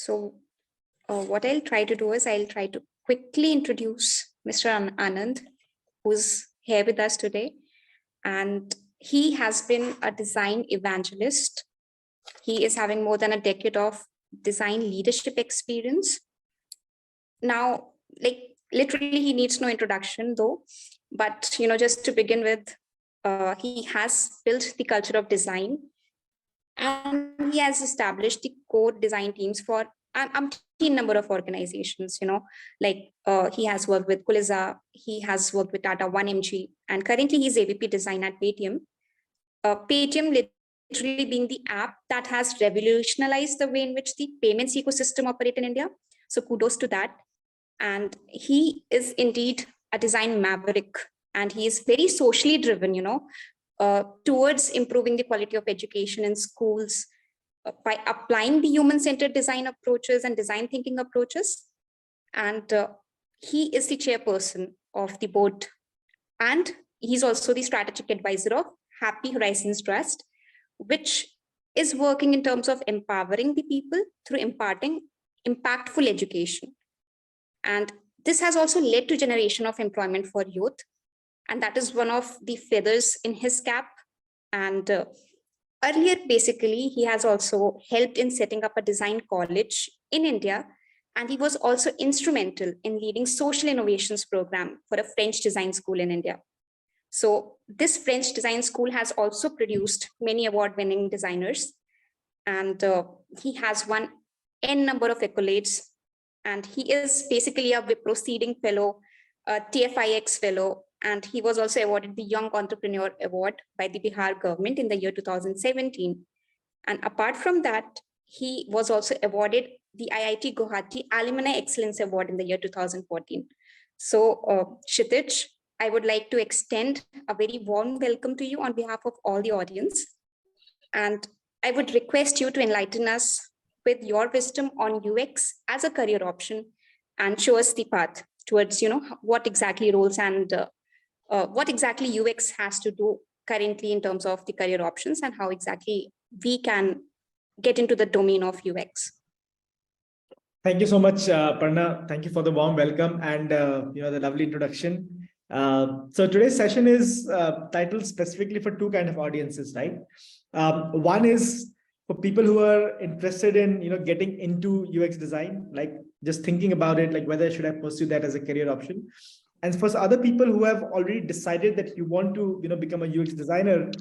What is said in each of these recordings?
So what I'll try to do is I'll try to quickly introduce Mr. Anand, who's here with us today. And he has been a design evangelist. He is having more than a decade of design leadership experience. Now, like literally, he needs no introduction though. But just to begin with, he has built the culture of design, and he has established the core design teams for umpteen number of organizations. He has worked with Kuliza, he has worked with Tata 1MG, and currently he's AVP design at Paytm. Paytm literally being the app that has revolutionized the way in which the payments ecosystem operate in India. So kudos to that. And he is indeed a design maverick, and he is very socially driven, towards improving the quality of education in schools by applying the human-centered design approaches and design thinking approaches. And he is the chairperson of the board, and he's also the strategic advisor of Happy Horizons Trust, which is working in terms of empowering the people through imparting impactful education. And this has also led to generation of employment for youth. And that is one of the feathers in his cap. And earlier, basically, he has also helped in setting up a design college in India. And he was also instrumental in leading social innovations program for a French design school in India. So this French design school has also produced many award-winning designers. And he has won N number of accolades. And he is basically a proceeding fellow, a TFIX fellow, and he was also awarded the Young Entrepreneur Award by the Bihar government in the year 2017. And apart from that, he was also awarded the IIT Guwahati Alumni Excellence Award in the year 2014. So Kshitiz, I would like to extend a very warm welcome to you on behalf of all the audience. And I would request you to enlighten us with your wisdom on UX as a career option and show us the path towards, what exactly roles and what exactly UX has to do currently in terms of the career options and how exactly we can get into the domain of UX. Thank you so much, Parna. Thank you for the warm welcome and the lovely introduction. So today's session is titled specifically for two kind of audiences, right? One is for people who are interested in getting into UX design, like just thinking about it, like whether should I pursue that as a career option. And for other people who have already decided that you want to become a UX designer,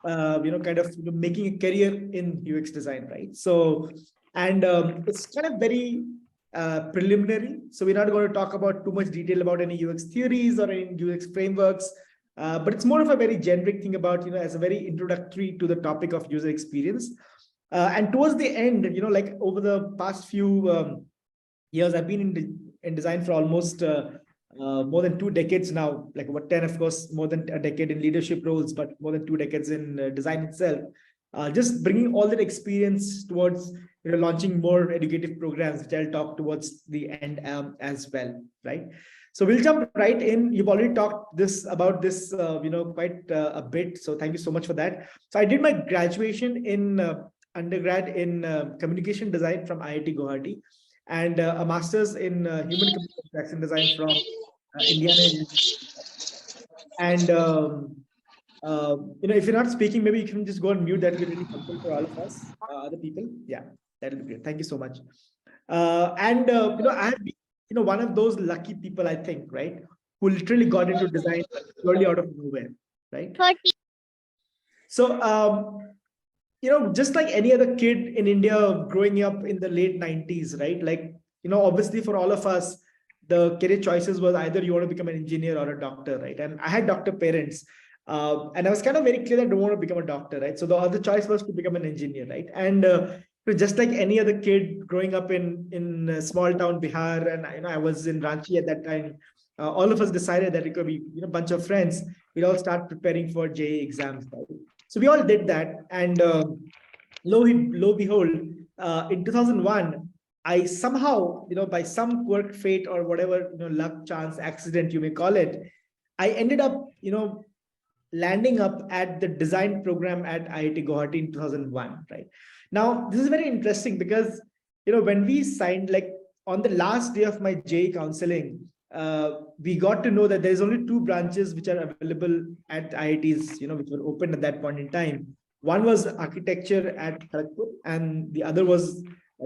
making a career in UX design, right? So and it's kind of very preliminary, so we're not going to talk about too much detail about any UX theories or any UX frameworks, but it's more of a very generic thing about as a very introductory to the topic of user experience. And towards the end, like over the past few years, I've been in design for almost more than 2 decades now, like about 10, of course, more than a decade in leadership roles, but more than 2 decades in design itself. Just bringing all that experience towards launching more educative programs, which I'll talk towards the end as well, right? So we'll jump right in. You've already talked about this, quite a bit. So thank you so much for that. So I did my graduation in undergrad in communication design from IIT Guwahati, and a master's in human communication design from Indiana University. And if you're not speaking, maybe you can just go on mute. That will be really helpful for all of us, other people. Yeah, that'll be great. Thank you so much. I have been, one of those lucky people, I think, right, who literally got into design purely out of nowhere, right? So, just like any other kid in India growing up in the late 90s, right? Like, obviously for all of us, the career choices was either you want to become an engineer or a doctor, right? And I had doctor parents. And I was kind of very clear that I don't want to become a doctor, right? So the other choice was to become an engineer, right? And just like any other kid growing up in small town Bihar, and I was in Ranchi at that time, all of us decided that it could be a bunch of friends. We'd all start preparing for JEE exams, right? So we all did that, and lo behold, in 2001, I somehow, by some quirk, fate, or whatever, luck, chance, accident, you may call it, I ended up, landing up at the design program at IIT Guwahati in 2001, right? Now, this is very interesting because, when we signed, like on the last day of my JEE counseling, we got to know that there's only two branches which are available at IITs, which were open at that point in time. One was architecture at Kharagpur, and the other was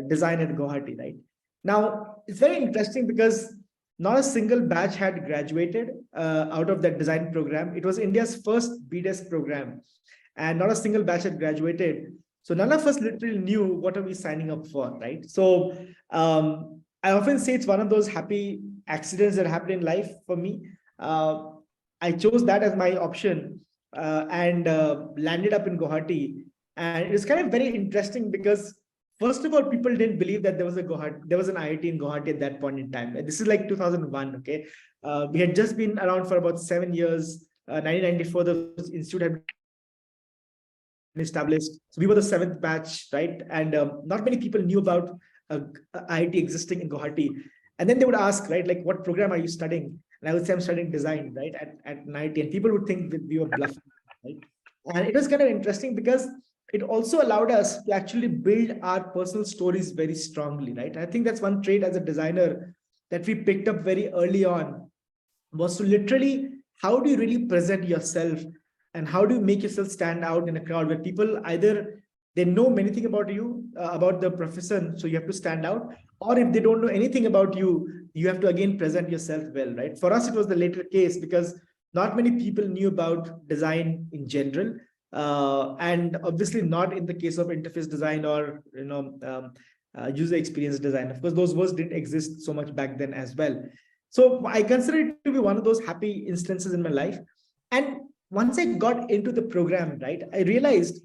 design at Guwahati, right? Now, it's very interesting because not a single batch had graduated out of that design program. It was India's first BDES program, and not a single batch had graduated. So none of us literally knew what are we signing up for, right? So I often say it's one of those happy accidents that happen in life for me. I chose that as my option and landed up in Guwahati. And it was kind of very interesting because, first of all, people didn't believe that there was an IIT in Guwahati at that point in time. This is like 2001. Okay, we had just been around for about 7 years. 1994, the institute had established. So we were the seventh batch, right? And not many people knew about IIT existing in Guwahati. And then they would ask, right, like, what program are you studying? And I would say I'm studying design, right, at IIT. And people would think that we were bluffing, right? And it was kind of interesting because it also allowed us to actually build our personal stories very strongly, right? I think that's one trait as a designer that we picked up very early on, was to literally, how do you really present yourself and how do you make yourself stand out in a crowd where people either they know many things about you, about the profession, so you have to stand out, or if they don't know anything about you, you have to again present yourself well, right? For us, it was the later case because not many people knew about design in general, and obviously not in the case of interface design or user experience design. Of course, those words didn't exist so much back then as well. So I consider it to be one of those happy instances in my life. And once I got into the program, right, I realized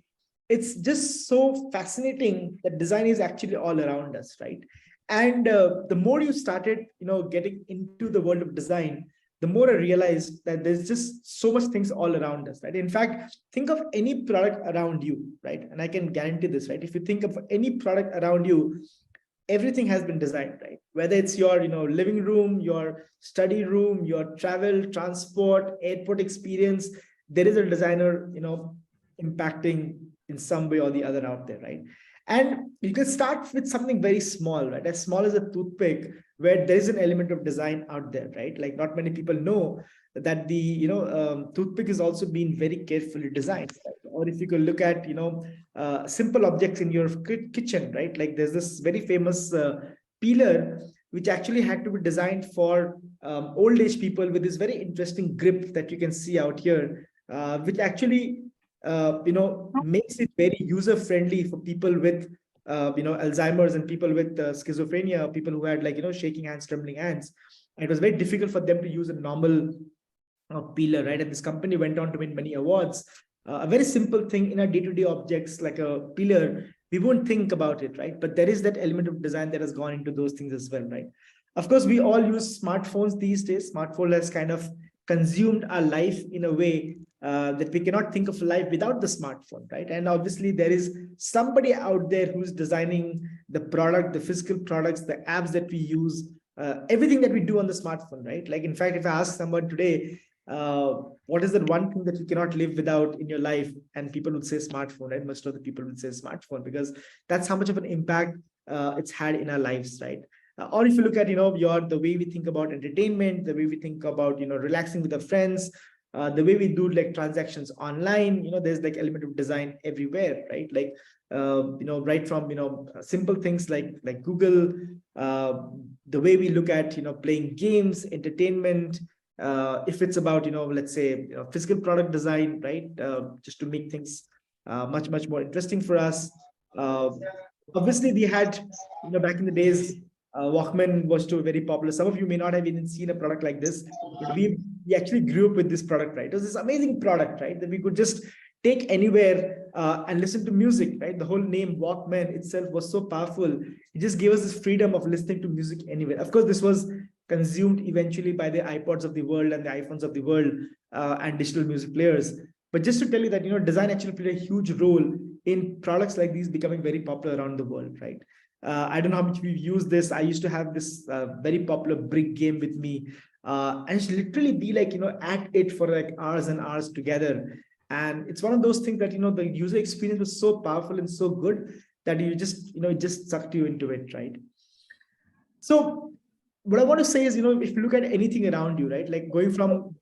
it's just so fascinating that design is actually all around us, right? And the more you started, getting into the world of design, the more I realized that there's just so much things all around us, right? In fact, think of any product around you, right? And I can guarantee this, right? If you think of any product around you, everything has been designed, right? Whether it's your living room, your study room, your travel, transport, airport experience, there is a designer impacting in some way or the other out there, right? And you can start with something very small, right? As small as a toothpick, where there is an element of design out there, right? Like, not many people know that the toothpick is also being very carefully designed, right? Or if you could look at simple objects in your kitchen, right? Like, there's this very famous peeler which actually had to be designed for old age people with this very interesting grip that you can see out here, which actually makes it very user friendly for people with Alzheimer's and people with schizophrenia, people who had shaking hands, trembling hands. And it was very difficult for them to use a normal peeler, right? And this company went on to win many awards. A very simple thing in our day-to-day objects like a peeler, we won't think about it, right? But there is that element of design that has gone into those things as well, right? Of course, we all use smartphones these days. Smartphone has kind of consumed our life in a way that we cannot think of life without the smartphone, right? And obviously, there is somebody out there who's designing the product, the physical products, the apps that we use, everything that we do on the smartphone, right? Like, in fact, if I ask someone today, what is the one thing that you cannot live without in your life, and people would say smartphone, right? Most of the people would say smartphone because that's how much of an impact it's had in our lives, right? Or if you look at the way we think about entertainment, the way we think about relaxing with our friends, the way we do like transactions online, there's like element of design everywhere, right? Like right from simple things like Google, the way we look at playing games, entertainment, if it's about let's say physical product design, right? Just to make things much more interesting for us. Obviously, we had back in the days, Walkman was too very popular. Some of you may not have even seen a product like this, but we actually grew up with this product, right? It was this amazing product, right? That we could just take anywhere and listen to music, right? The whole name Walkman itself was so powerful. It just gave us this freedom of listening to music anywhere. Of course, this was consumed eventually by the iPods of the world and the iPhones of the world and digital music players. But just to tell you that, design actually played a huge role in products like these becoming very popular around the world, right? I don't know how much we've used this. I used to have this very popular brick game with me, and it's literally be like, at it for like hours and hours together. And it's one of those things that, the user experience was so powerful and so good that you just, it just sucked you into it, right? So what I want to say is, if you look at anything around you, right, like going from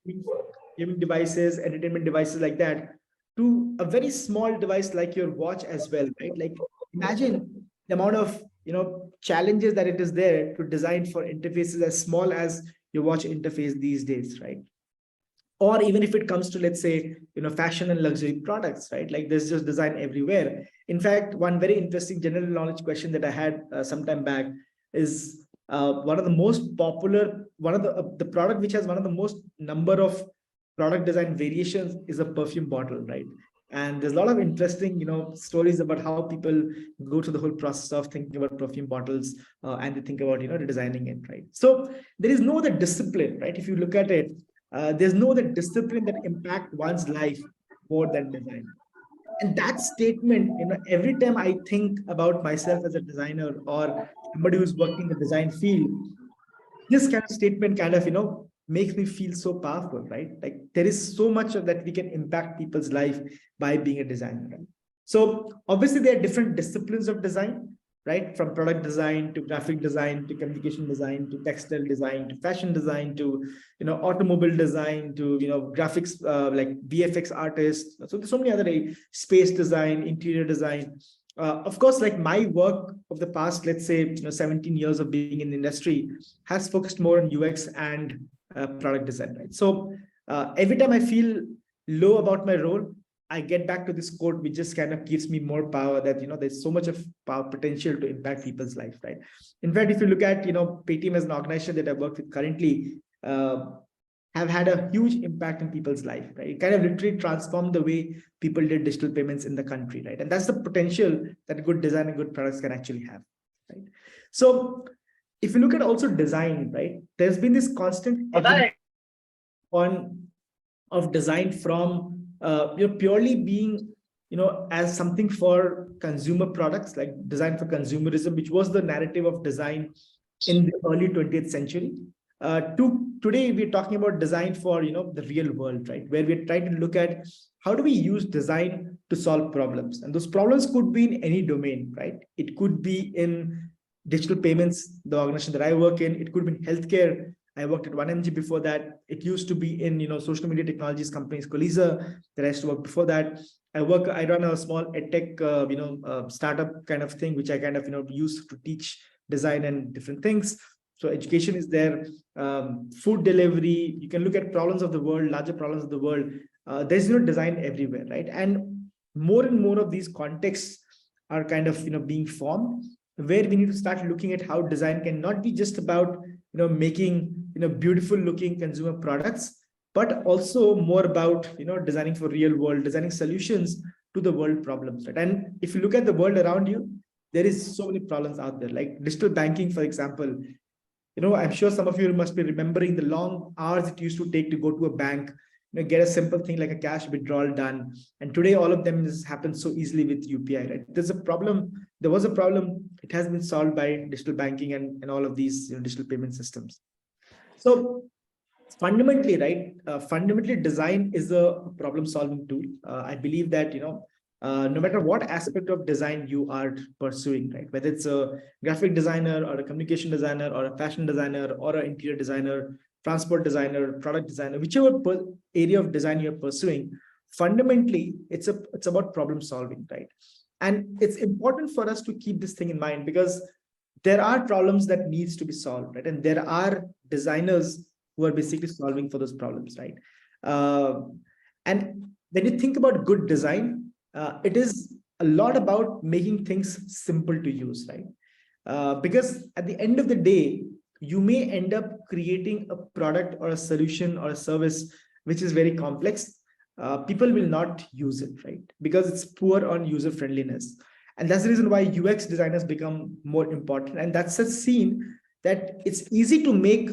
gaming devices, entertainment devices like that, to a very small device like your watch as well, right? Like imagine the amount of, challenges that it is there to design for interfaces as small as your watch interface these days, right? Or even if it comes to, let's say, fashion and luxury products, right? Like there's just design everywhere. In fact, one very interesting general knowledge question that I had some time back is, one of the most popular, one of the product which has one of the most number of product design variations is a perfume bottle, right? And there's a lot of interesting, stories about how people go through the whole process of thinking about perfume bottles, and they think about, designing it, right? So there is no other discipline, right? If you look at it, there's no other discipline that impact one's life more than design. And that statement, every time I think about myself as a designer or somebody who's working in the design field, this kind of statement kind of, makes me feel so powerful, right? Like there is so much of that we can impact people's life by being a designer, right? So obviously there are different disciplines of design, right? From product design to graphic design to communication design to textile design to fashion design to, automobile design to, graphics, like VFX artists. So there's so many other space design, interior design. Of course, like my work of the past, let's say, 17 years of being in the industry has focused more on UX and product design, right? So every time I feel low about my role, I get back to this quote, which just kind of gives me more power that, there's so much of power potential to impact people's life, right? In fact, if you look at, Paytm as an organization that I work with currently, have had a huge impact in people's life, right? It kind of literally transformed the way people did digital payments in the country, right? And that's the potential that good design and good products can actually have, right? So if you look at also design, right, there's been this constant on of design from, purely being, as something for consumer products, like design for consumerism, which was the narrative of design in the early 20th century, to today we're talking about design for, the real world, right? Where we're trying to look at how do we use design to solve problems, and those problems could be in any domain, right? It could be in digital payments, the organization that I work in. It could be in healthcare. I worked at 1MG before that. It used to be in, social media technologies companies, Colisa, that I used to work before that. I run a small edtech, startup kind of thing, which I kind of, use to teach design and different things. So education is there, food delivery. You can look at problems of the world, larger problems of the world. There's, design everywhere, right? And more of these contexts are kind of, being formed, where we need to start looking at how design can not be just about, making, beautiful looking consumer products, but also more about, designing for real world, designing solutions to the world problems, right? And if you look at the world around you, there is so many problems out there, like digital banking, for example. I'm sure some of you must be remembering the long hours it used to take to go to a bank, get a simple thing like a cash withdrawal done. And today, all of them happens so easily with UPI, right? There's a problem. There was a problem. It has been solved by digital banking and all of these, digital payment systems. So fundamentally, right? Fundamentally, design is a problem-solving tool. I believe that, no matter what aspect of design you are pursuing, right? Whether it's a graphic designer or a communication designer or a fashion designer or an interior designer, transport designer, product designer, whichever area of design you're pursuing, fundamentally, it's about problem solving, right? And it's important for us to keep this thing in mind, because there are problems that needs to be solved, right? And there are designers who are basically solving for those problems, right? And when you think about good design, it is a lot about making things simple to use, right? Because at the end of the day, you may end up creating a product or a solution or a service which is very complex. People will not use it, right? Because it's poor on user friendliness. And that's the reason why UX designers become more important. And that's a scene that it's easy to make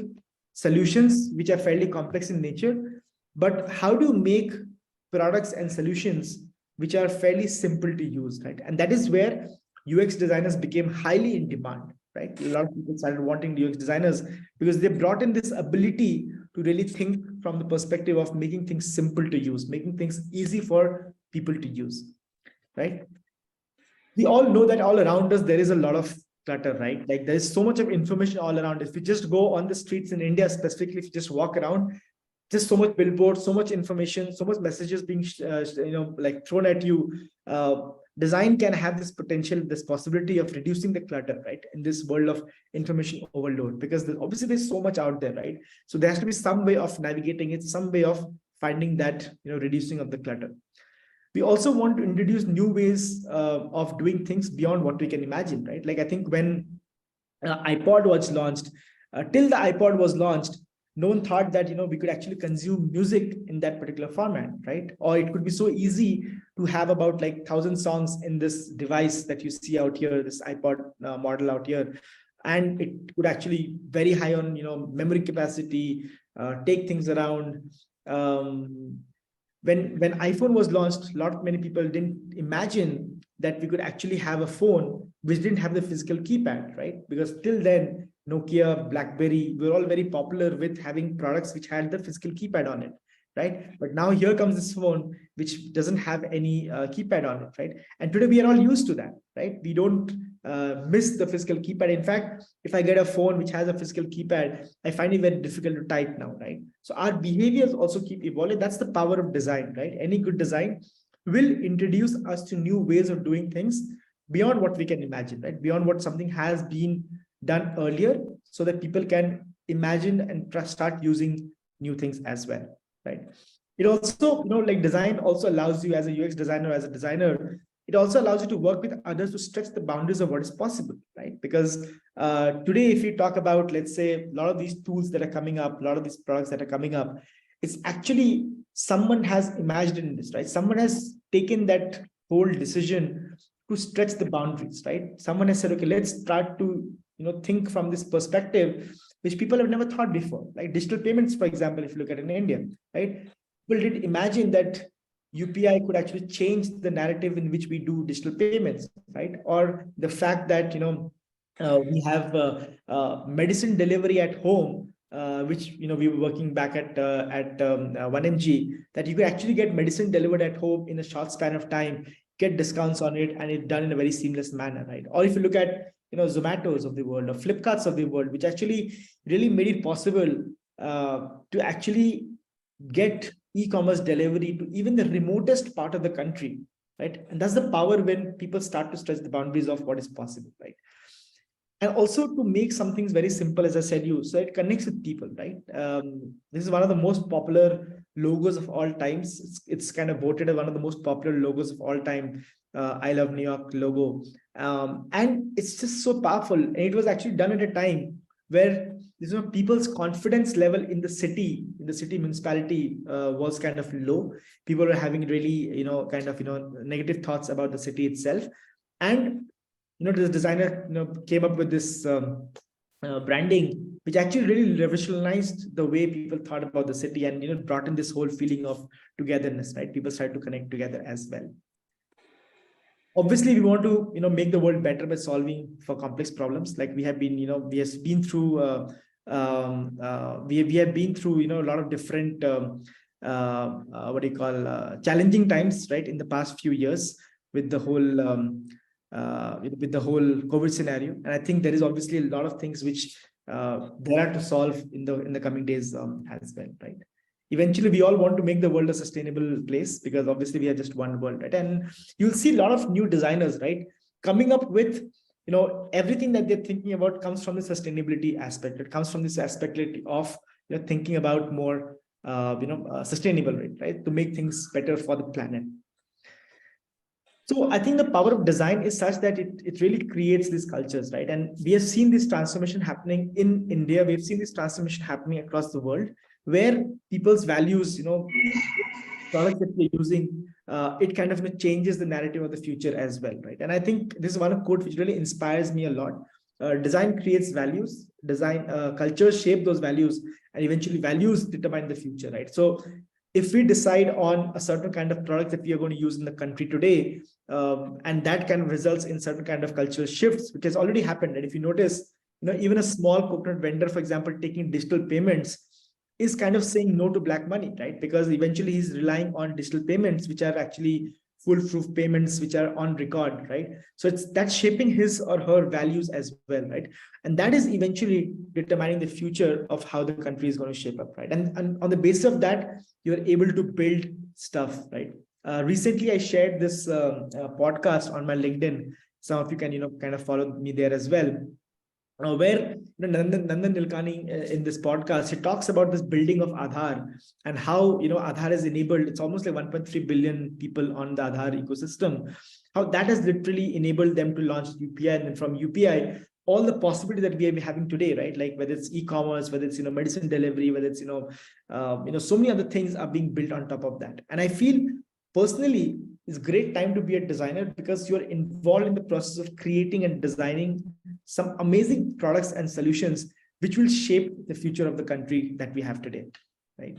solutions which are fairly complex in nature, but how do you make products and solutions which are fairly simple to use, right? And that is where UX designers became highly in demand, right? A lot of people started wanting UX designers because they brought in this ability to really think from the perspective of making things simple to use, making things easy for people to use, right? we all know that all around us there is a lot of clutter, right? Like there is so much of information all around. If we just go on the streets in India, specifically, if you just walk around, just so much billboard, so much information, so much messages being like thrown at you. Design can have this potential, this possibility of reducing the clutter, right, in this world of information overload, because obviously there's so much out there, right? So there has to be some way of navigating it, some way of finding that, reducing of the clutter. We also want to introduce new ways of doing things beyond what we can imagine, right? Like I think when iPod was launched, till the iPod was launched, no one thought that we could actually consume music in that particular format, right? Or it could be so easy to have about like 1,000 songs in this device that you see out here, this iPod model out here, and it could actually very high on memory capacity, take things around. Um, when iPhone was launched, many people didn't imagine that we could actually have a phone which didn't have the physical keypad, right? Because till then, Nokia, BlackBerry were all very popular with having products which had the physical keypad on it, right? But now here comes this phone which doesn't have any keypad on it, right? And today we are all used to that, right? We don't miss the physical keypad. In fact, if I get a phone which has a physical keypad, I find it very difficult to type now, right? So our behaviors also keep evolving. That's the power of design, right? Any good design will introduce us to new ways of doing things beyond what we can imagine, right? Beyond what something has been done earlier, so that people can imagine and start using new things as well, right? It also, like design also allows you as a UX designer, as a designer, it also allows you to work with others to stretch the boundaries of what is possible, right? Because today, if you talk about, let's say, a lot of these tools that are coming up, a lot of these products that are coming up, it's actually someone has imagined this, right? Someone has taken that whole decision to stretch the boundaries, right? Someone has said, okay, let's start to think from this perspective, which people have never thought before. Like digital payments, for example, if you look at it in India, right? People did imagine that UPI could actually change the narrative in which we do digital payments, right? Or the fact that we have medicine delivery at home, which we were working back at 1MG, that you could actually get medicine delivered at home in a short span of time, get discounts on it, and it's done in a very seamless manner, right? Or if you look at Zomatos of the world or Flipkarts of the world, which actually really made it possible to actually get e-commerce delivery to even the remotest part of the country, right? And that's the power when people start to stretch the boundaries of what is possible, right? And also to make some things very simple, as I said, so it connects with people, right? This is one of the most popular logos of all times. It's kind of voted as one of the most popular logos of all time. I Love New York logo, and it's just so powerful. And it was actually done at a time where people's confidence level in the city municipality was kind of low. People were having really negative thoughts about the city itself, and this designer came up with this branding, which actually really revolutionized the way people thought about the city, and brought in this whole feeling of togetherness, right? People started to connect together as well. Obviously, we want to make the world better by solving for complex problems. Like we have been we have been through we have been through a lot of different challenging times, right, in the past few years with the whole with the whole COVID scenario. And I think there is obviously a lot of things which there are to solve in the coming days as well, right? Eventually, we all want to make the world a sustainable place, because obviously we are just one world, right? And you'll see a lot of new designers, right, coming up with everything that they're thinking about comes from the sustainability aspect. It comes from this aspect of thinking about more sustainable, right, to make things better for the planet. So I think the power of design is such that it really creates these cultures, right? And we have seen this transformation happening in India. We've seen this transformation happening across the world, where people's values, products that we're using, it kind of changes the narrative of the future as well, right? And I think this is one of quote which really inspires me a lot. Design creates values, design cultures shape those values, and eventually values determine the future, right? So if we decide on a certain kind of product that we are going to use in the country today, and that kind of results in certain kind of cultural shifts, which has already happened. And if you notice, even a small coconut vendor, for example, taking digital payments is kind of saying no to black money, right? Because eventually he's relying on digital payments, which are actually foolproof payments which are on record, right? So that's shaping his or her values as well, right? And that is eventually determining the future of how the country is going to shape up, right? And on the basis of that, you're able to build stuff, right? Recently, I shared this podcast on my LinkedIn. Some of you can, kind of follow me there as well. Where Nandan Nilekani in this podcast, he talks about this building of Aadhaar and how Aadhaar is enabled. It's almost like 1.3 billion people on the Aadhaar ecosystem. How that has literally enabled them to launch UPI, and then from UPI, all the possibility that we are having today, right? Like whether it's e-commerce, whether it's medicine delivery, whether it's so many other things are being built on top of that. And I feel personally, it's a great time to be a designer because you're involved in the process of creating and designing some amazing products and solutions which will shape the future of the country that we have today, right?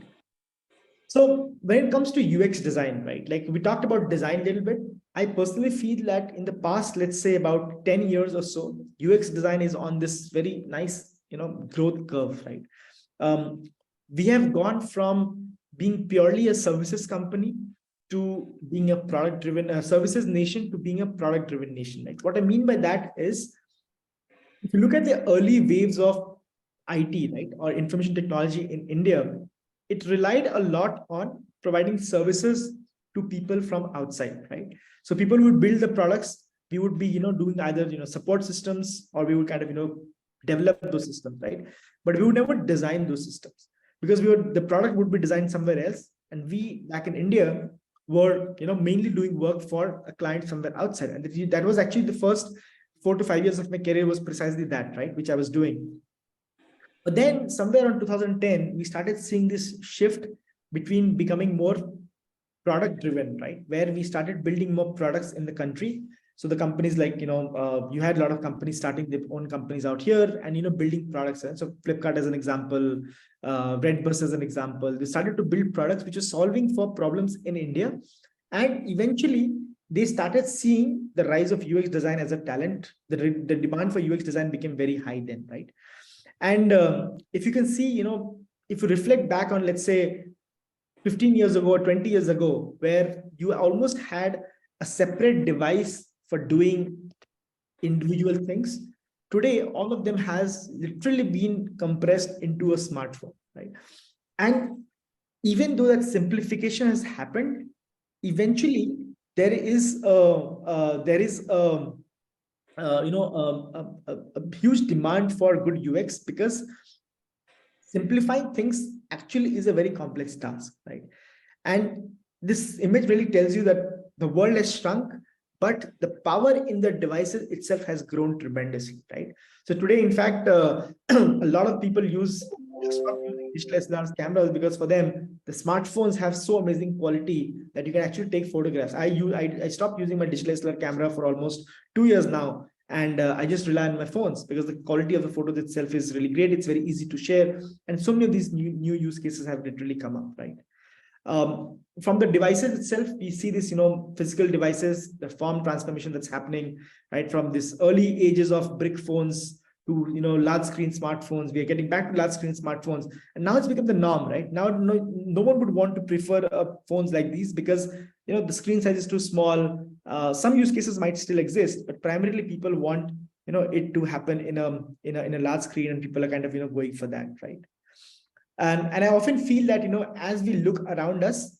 So when it comes to UX design, right, like we talked about design a little bit, I personally feel that in the past, let's say about 10 years or so, UX design is on this very nice, growth curve, right? We have gone from being purely a services company to being a product driven services nation to being a product driven nation. Like what I mean by that is, if you look at the early waves of IT, right, or information technology in India, it relied a lot on providing services to people from outside, right? So people would build the products, we would be, doing either, support systems, or we would kind of, develop those systems, right? But we would never design those systems because the product would be designed somewhere else. And we back in India were, mainly doing work for a client somewhere outside. And that was actually the first 4 to 5 years of my career was precisely that, right? Which I was doing. But then somewhere around 2010, we started seeing this shift between becoming more product driven, right? Where we started building more products in the country. So the companies like, you had a lot of companies starting their own companies out here and, building products. And so Flipkart as an example, Redbus as an example, they started to build products which are solving for problems in India. And eventually they started seeing the rise of UX design as a talent. The demand for UX design became very high then, right? And if you can see, if you reflect back on, let's say, 15 years ago, 20 years ago, where you almost had a separate device for doing individual things, today, all of them has literally been compressed into a smartphone, right? And even though that simplification has happened, eventually there is a huge demand for good UX because simplifying things actually is a very complex task, right? And this image really tells you that the world has shrunk, but the power in the devices itself has grown tremendously, right? So today, in fact, a lot of people stop using digital SLR cameras because for them, the smartphones have so amazing quality that you can actually take photographs. I stopped using my digital SLR camera for almost 2 years now. And I just rely on my phones because the quality of the photos itself is really great. It's very easy to share. And so many of these new use cases have literally come up, right? From the devices itself, we see this, physical devices, the form transformation that's happening, right? From this early ages of brick phones to, large screen smartphones. We are getting back to large screen smartphones. And now it's become the norm, right? Now, no one would want to prefer phones like these because, the screen size is too small. Some use cases might still exist, but primarily people want, it to happen in a large screen, and people are kind of, going for that, right? And I often feel that, as we look around us,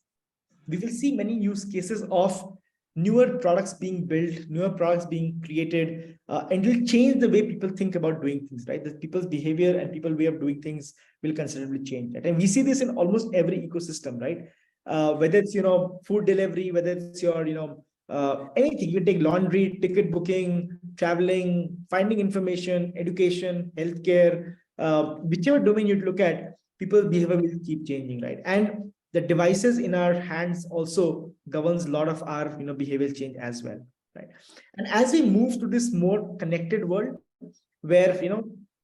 we will see many use cases of newer products being built, newer products being created, and it will change the way people think about doing things, right? The people's behavior and people's way of doing things will considerably change, right? And we see this in almost every ecosystem, right? Whether it's, food delivery, whether it's your, anything, you take laundry, ticket booking, traveling, finding information, education, healthcare, whichever domain you look at, people's behavior will keep changing, right? And the devices in our hands also governs a lot of our behavioral change as well, right? And as we move to this more connected world where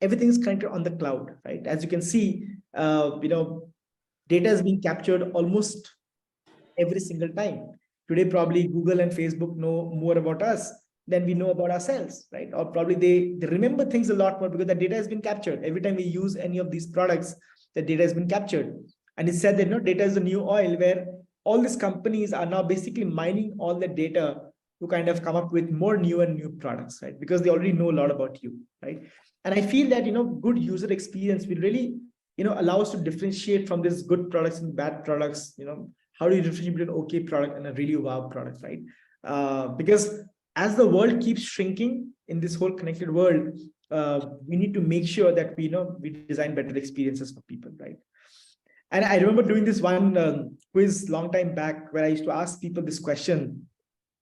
everything is connected on the cloud, right? As you can see, data is being captured almost every single time. Today, probably Google and Facebook know more about us than we know about ourselves, right? Or probably they remember things a lot more because the data has been captured. Every time we use any of these products, the data has been captured. And it's said that data is the new oil, where all these companies are now basically mining all the data to kind of come up with more new and new products, right? Because they already know a lot about you, right? And I feel that, good user experience will really, allow us to differentiate from these good products and bad products. How do you differentiate between an okay product and a really wow product, right? Because as the world keeps shrinking in this whole connected world, we need to make sure that we design better experiences for people, right? And I remember doing this one quiz long time back where I used to ask people this question,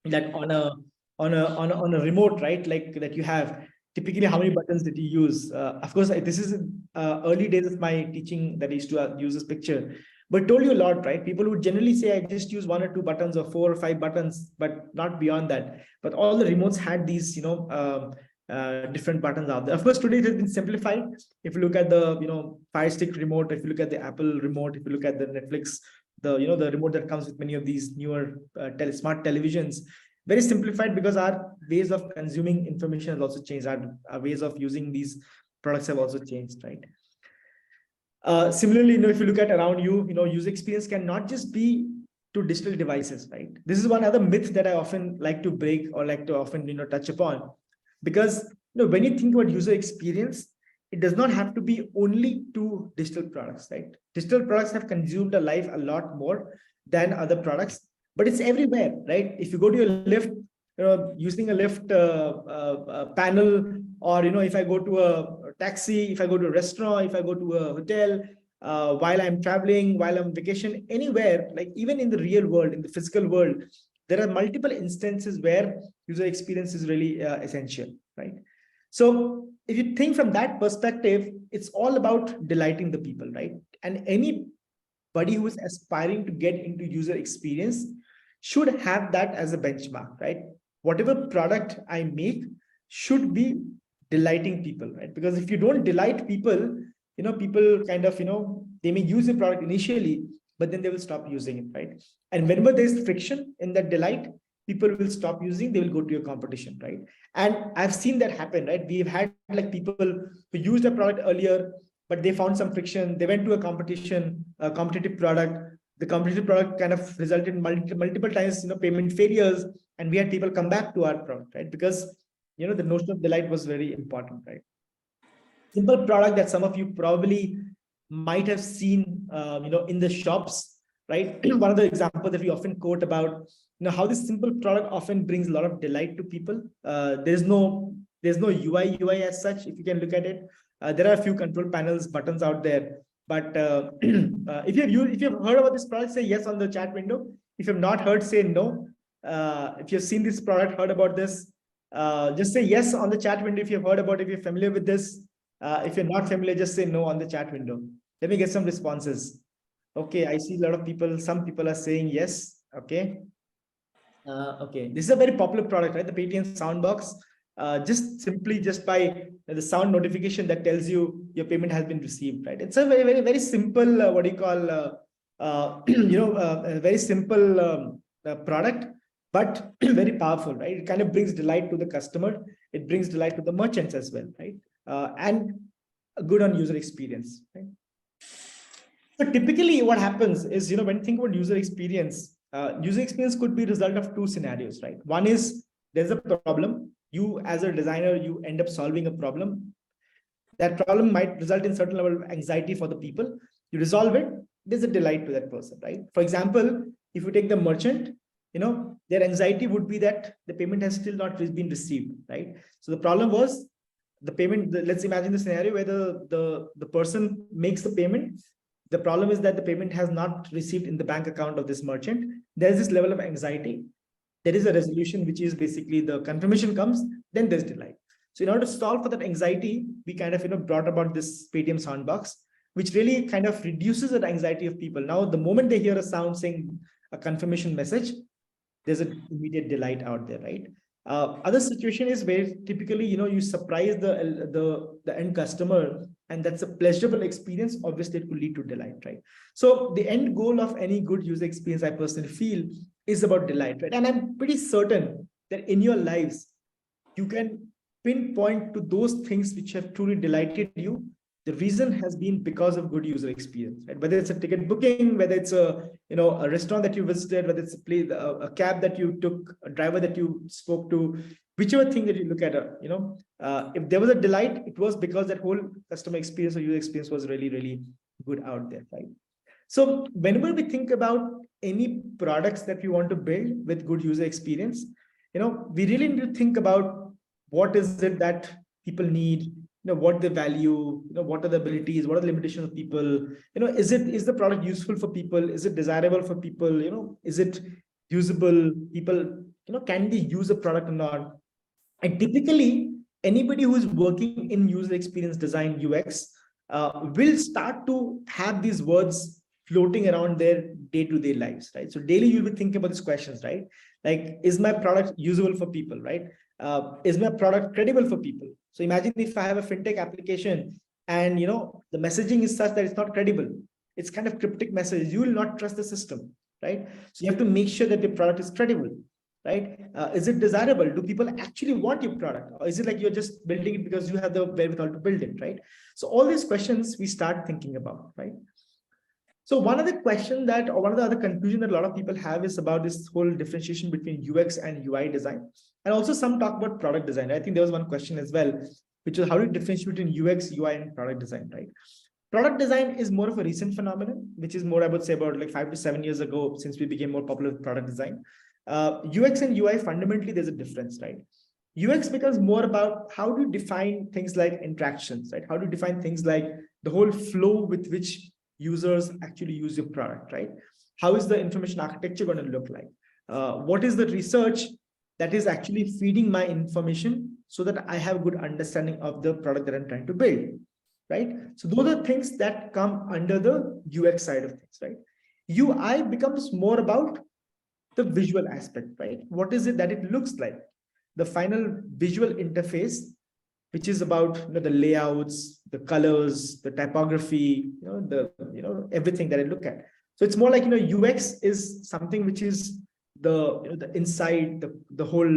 that on a remote, right, like that you have, typically how many buttons did you use? Of course, this is early days of my teaching that I used to use this picture, but told you a lot, right? People would generally say I just use 1 or 2 buttons or 4 or 5 buttons, but not beyond that. But all the remotes had these, different buttons out there. Of course, today it has been simplified. If you look at the, Fire Stick remote, if you look at the Apple remote, if you look at the Netflix, the remote that comes with many of these newer smart televisions, very simplified, because our ways of consuming information has also changed. Our ways of using these products have also changed, right? Similarly, if you look at around you, user experience can not just be to digital devices, right? This is one other myth that I often like to break, or like to often, touch upon, because when you think about user experience, it does not have to be only to digital products, right? Digital products have consumed a life a lot more than other products, but it's everywhere, right? If you go to a lift, using a lift panel, or if I go to a taxi, if I go to a restaurant, if I go to a hotel, while I'm traveling, while I'm vacation, anywhere, like even in the real world, in the physical world, there are multiple instances where user experience is really essential, right? So if you think from that perspective, it's all about delighting the people, right? And anybody who is aspiring to get into user experience should have that as a benchmark, right? Whatever product I make should be delighting people, right? Because if you don't delight people, people kind of, they may use the product initially, but then they will stop using it, right? And whenever there's friction in that delight, people will stop using, they will go to your competition, right? And I've seen that happen, right? We've had like people who used a product earlier, but they found some friction. They went to a competition, a competitive product. The competitive product kind of resulted in multiple times, payment failures. And we had people come back to our product, right? Because, the notion of delight was very important, right? Simple product that some of you probably might have seen, in the shops, right? One of the examples that we often quote about, how this simple product often brings a lot of delight to people. There's no UI as such. If you can look at it, there are a few control panels, buttons out there. But if you've heard about this product, say yes on the chat window. If you've not heard, say no. If you've seen this product, heard about this, just say yes on the chat window if you've heard about it, if you're familiar with this. If you're not familiar, just say no on the chat window. Let me get some responses. Okay, I see a lot of people. Some people are saying yes. Okay. Okay, this is a very popular product, right? The Paytm Soundbox. Just by the sound notification that tells you your payment has been received, right? It's a very, very, very simple, a very simple product, but very powerful, right? It kind of brings delight to the customer. It brings delight to the merchants as well, right? And good on user experience, right? So typically what happens is, when you think about user experience could be a result of two scenarios, right? One is there's a problem. You as a designer, you end up solving a problem. That problem might result in certain level of anxiety for the people. You resolve it, there's a delight to that person, right? For example, if you take the merchant, their anxiety would be that the payment has still not been received, right? So the problem was the payment. Let's imagine the scenario where the person makes the payment. The problem is that the payment has not received in the bank account of this merchant. There's this level of anxiety. There is a resolution, which is basically the confirmation comes, then there's delight. So in order to solve for that anxiety, we kind of, brought about this Paytm Soundbox, which really kind of reduces the anxiety of people. Now, the moment they hear a sound saying a confirmation message, there's an immediate delight out there, right? Other situation is where typically, you surprise the end customer, and that's a pleasurable experience. Obviously, it could lead to delight, right? So the end goal of any good user experience, I personally feel, is about delight, right? And I'm pretty certain that in your lives, you can pinpoint to those things which have truly delighted you. The reason has been because of good user experience, right? Whether it's a ticket booking, whether it's a restaurant that you visited, whether it's a cab that you took, a driver that you spoke to, whichever thing that you look at, if there was a delight, it was because that whole customer experience or user experience was really, really good out there, right? So whenever we think about any products that we want to build with good user experience, we really need to think about what is it that people need, what they value, what are the abilities, what are the limitations of people, is the product useful for people, is it desirable for people, is it usable, people, can they use a product or not? And typically, anybody who is working in user experience design UX will start to have these words floating around their day-to-day lives, right? So daily you'll be thinking about these questions, right? Like, is my product usable for people, right? Is my product credible for people? So imagine if I have a fintech application and the messaging is such that it's not credible. It's kind of cryptic message. You will not trust the system, right? So you have to make sure that the product is credible, right? Is it desirable? Do people actually want your product? Or is it like you're just building it because you have the wherewithal to build it, right? So all these questions we start thinking about, right? So one of the question that, or one of the other conclusion that a lot of people have is about this whole differentiation between UX and UI design. And also some talk about product design. I think there was one question as well, which is how do you differentiate between UX, UI, and product design, right? Product design is more of a recent phenomenon, which is more, I would say, about like 5 to 7 years ago, since we became more popular with product design. UX and UI, fundamentally, there's a difference, right? UX becomes more about how do you define things like interactions, right? How do you define things like the whole flow with which users actually use your product, right? How is the information architecture going to look like? What is the research that is actually feeding my information so that I have a good understanding of the product that I'm trying to build, right? So those are things that come under the UX side of things, right? UI becomes more about the visual aspect, right? What is it that it looks like? The final visual interface, which is about the layouts, the colors, the typography, everything that I look at. So it's more like UX is something which is the inside, the whole,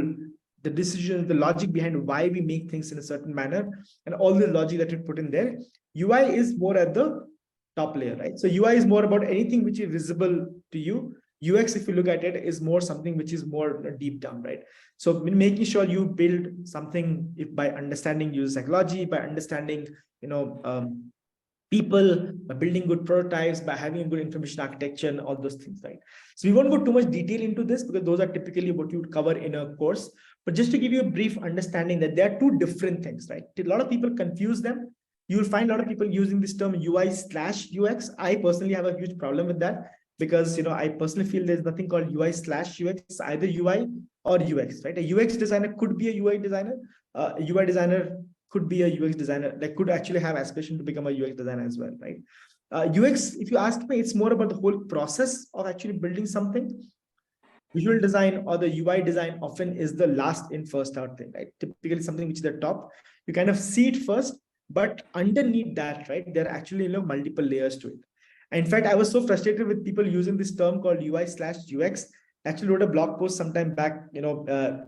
the decision, the logic behind why we make things in a certain manner, and all the logic that we put in there. UI is more at the top layer, right? So UI is more about anything which is visible to you. UX, if you look at it, is more something which is more deep down, right? So making sure you build something by understanding user psychology, by understanding, people, by building good prototypes, by having a good information architecture, and all those things, right? So we won't go too much detail into this because those are typically what you would cover in a course. But just to give you a brief understanding that there are two different things, right? A lot of people confuse them. You'll find a lot of people using this term UI/UX. I personally have a huge problem with that, because I personally feel there's nothing called UI/UX, either UI or UX, right? A UX designer could be a UI designer. A UI designer could be a UX designer that could actually have aspiration to become a UX designer as well, right? UX, if you ask me, it's more about the whole process of actually building something. Visual design or the UI design often is the last in, first out thing, right? Typically something which is the top. You kind of see it first, but underneath that, right, there are actually multiple layers to it. In fact, I was so frustrated with people using this term called UI/UX. I actually wrote a blog post sometime back,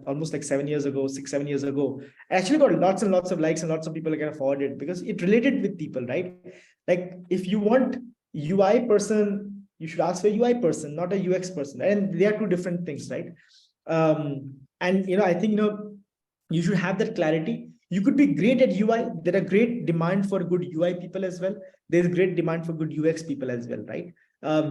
almost like 7 years ago, 6, 7 years ago. I actually got lots and lots of likes and lots of people kind of forwarded it because it related with people, right? Like if you want UI person, you should ask for a UI person, not a UX person. And they are two different things, right? I think, you should have that clarity. You could be great at UI. There are great demand for good UI people as well. There's great demand for good UX people as well, right?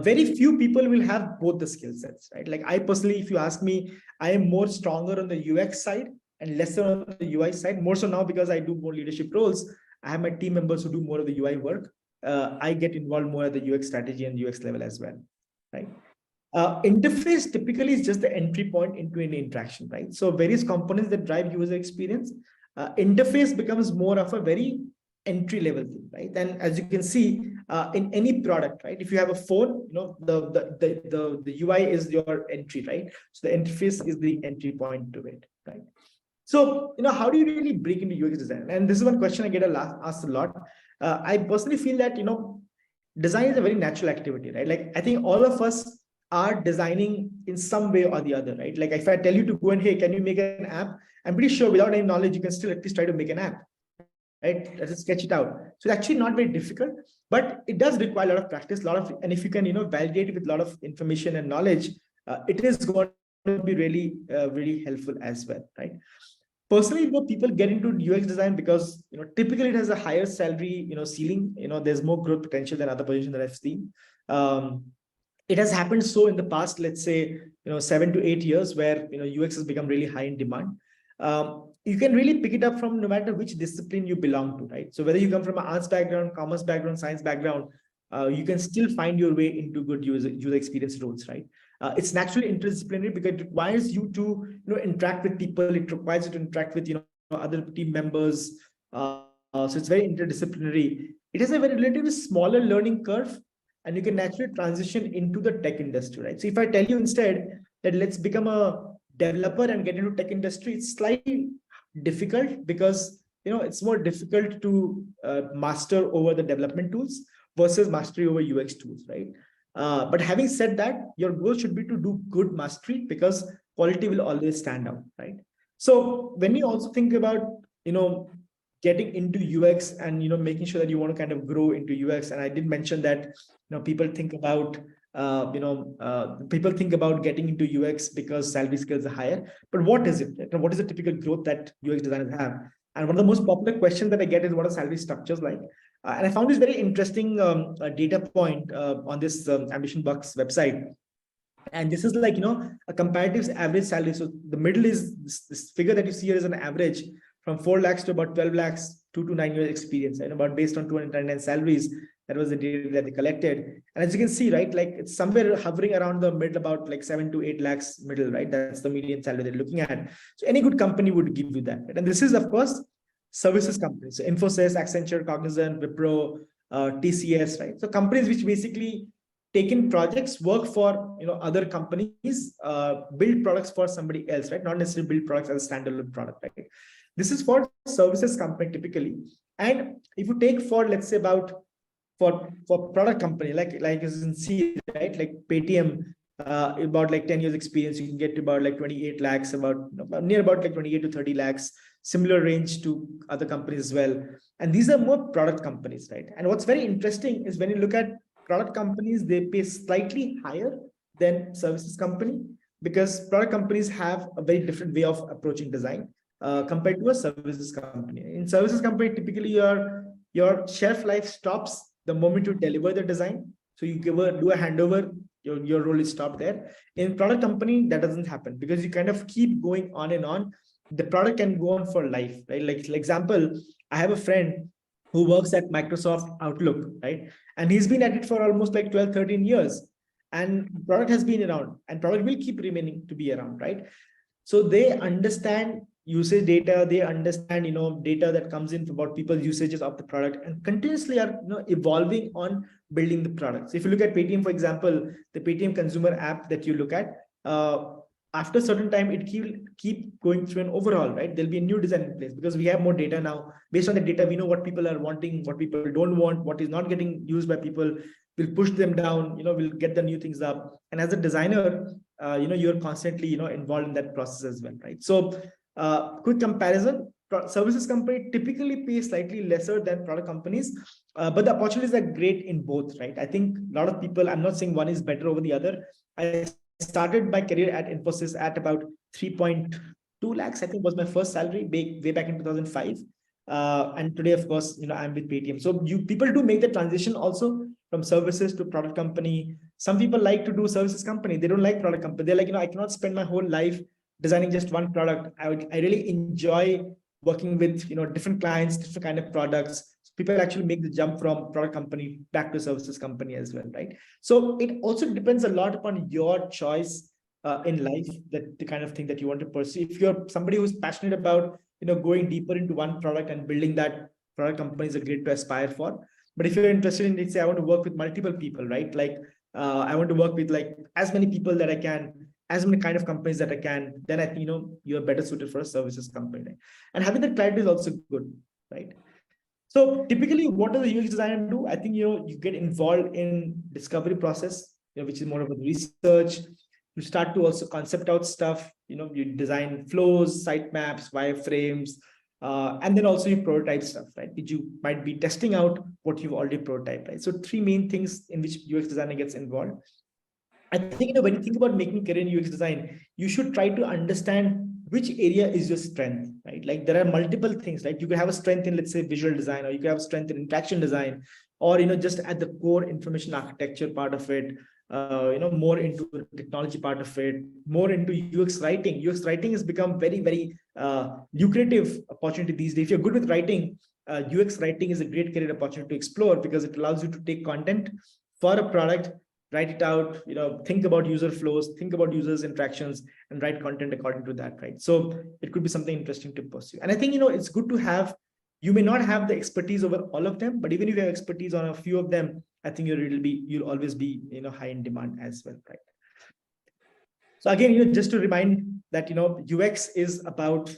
Very few people will have both the skill sets, right? Like I personally, if you ask me, I am more stronger on the UX side and lesser on the UI side, more so now because I do more leadership roles. I have my team members who do more of the UI work. I get involved more at the UX strategy and UX level as well, right? Interface typically is just the entry point into any interaction, right? So various components that drive user experience. Interface becomes more of a very entry level thing, right? And as you can see in any product, right? If you have a phone, the UI is your entry, right? So the interface is the entry point to it, right? So, how do you really break into UX design? And this is one question I get asked a lot. I personally feel that, design is a very natural activity, right? Like I think all of us are designing in some way or the other, right? Like if I tell you to go and, hey, can you make an app? I'm pretty sure without any knowledge, you can still at least try to make an app, right? Let's just sketch it out. So it's actually not very difficult, but it does require a lot of practice, and if you can, validate it with a lot of information and knowledge, it is going to be really helpful as well, right? Personally, people get into UX design because, typically it has a higher salary, ceiling. There's more growth potential than other positions that I've seen. Um, it has happened so in the past, let's say, 7 to 8 years, where UX has become really high in demand. You can really pick it up from no matter which discipline you belong to, right? So whether you come from an arts background, commerce background, science background, you can still find your way into good user experience roles, right? It's naturally interdisciplinary because it requires you to interact with people. It requires you to interact with other team members. So it's very interdisciplinary. It has a very relatively smaller learning curve, and you can naturally transition into the tech industry, right? So if I tell you instead that let's become a developer and get into tech industry, it's slightly difficult because it's more difficult to master over the development tools versus mastery over UX tools, right? But having said that, your goal should be to do good mastery because quality will always stand out, right? So when you also think about getting into UX and making sure that you want to kind of grow into UX, and I did mention that people think about people think about getting into UX because salary scales are higher. But what is it? What is the typical growth that UX designers have? And one of the most popular questions that I get is, what are salary structures like? And I found this very interesting data point on this Ambition Bucks website. And this is like, a comparative average salary. So the middle is this figure that you see here is an average from 4 lakhs to about 12 lakhs, 2 to 9 years experience, and about based on 299 salaries. That was the data that they collected. And as you can see, right, like it's somewhere hovering around the middle, about like 7 to 8 lakhs middle, right? That's the median salary they're looking at. So any good company would give you that. Right? And this is, of course, services companies. So Infosys, Accenture, Cognizant, Wipro, TCS, right? So companies which basically take in projects, work for other companies, build products for somebody else, right? Not necessarily build products as a standalone product, right? This is for services company typically. And if you take for, let's say, about for product company, like you can see, right, like Paytm, about like 10 years experience, you can get to about like 28 lakhs, about near about like 28 to 30 lakhs, similar range to other companies as well. And these are more product companies, right? And what's very interesting is when you look at product companies, they pay slightly higher than services company because product companies have a very different way of approaching design compared to a services company. In services company, typically your shelf life stops the moment you deliver the design. So you do a handover, your role is stopped there. In product company, that doesn't happen because you kind of keep going on and on. The product can go on for life, right? Like example, I have a friend who works at Microsoft Outlook, right? And he's been at it for almost like 12, 13 years. And product has been around and product will keep remaining to be around, right? So they understand usage data, they understand data that comes in about people's usages of the product, and continuously are evolving on building the products. So if you look at Paytm, for example, the Paytm consumer app that you look at, after a certain time, it keep going through an overhaul, right? There'll be a new design in place because we have more data now. Based on the data, we know what people are wanting, what people don't want, what is not getting used by people. We'll push them down, we'll get the new things up. And as a designer, you're constantly, involved in that process as well, right? So quick comparison, services company typically pay slightly lesser than product companies, but the opportunities are great in both, right? I think a lot of people, I'm not saying one is better over the other. I started my career at Infosys at about 3.2 lakhs, I think was my first salary way back in 2005. And today, of course, I'm with Paytm. So people do make the transition also from services to product company. Some people like to do services company. They don't like product company. They're like, I cannot spend my whole life designing just one product. I really enjoy working with, different clients, different kind of products. So people actually make the jump from product company back to services company as well, right? So it also depends a lot upon your choice in life, that the kind of thing that you want to pursue. If you're somebody who's passionate about, going deeper into one product and building that product, company is a great to aspire for. But if you're interested in, let's say, I want to work with multiple people, right? Like I want to work with like as many people that I can, as many kind of companies that I can, then I think, you're better suited for a services company. Right? And having that clarity is also good, right? So typically, what does a UX designer do? I think, you get involved in discovery process, which is more of a research. You start to also concept out stuff, you design flows, sitemaps, wireframes, And then also you prototype stuff, right? Which you might be testing out what you've already prototyped, right? So three main things in which UX designer gets involved. I think, when you think about making career in UX design, you should try to understand which area is your strength, right? Like there are multiple things, right? You could have a strength in, let's say, visual design, or you could have a strength in interaction design, or, just at the core information architecture part of it, more into the technology part of it, more into UX writing. UX writing has become very, very lucrative opportunity these days. If you're good with writing, UX writing is a great career opportunity to explore, because it allows you to take content for a product, write it out, think about user flows, think about users interactions, and write content according to that, right? So it could be something interesting to pursue. And I think, it's good to have, you may not have the expertise over all of them, but even if you have expertise on a few of them, I think you'll always be, high in demand as well, right? So again, just to remind that, UX is about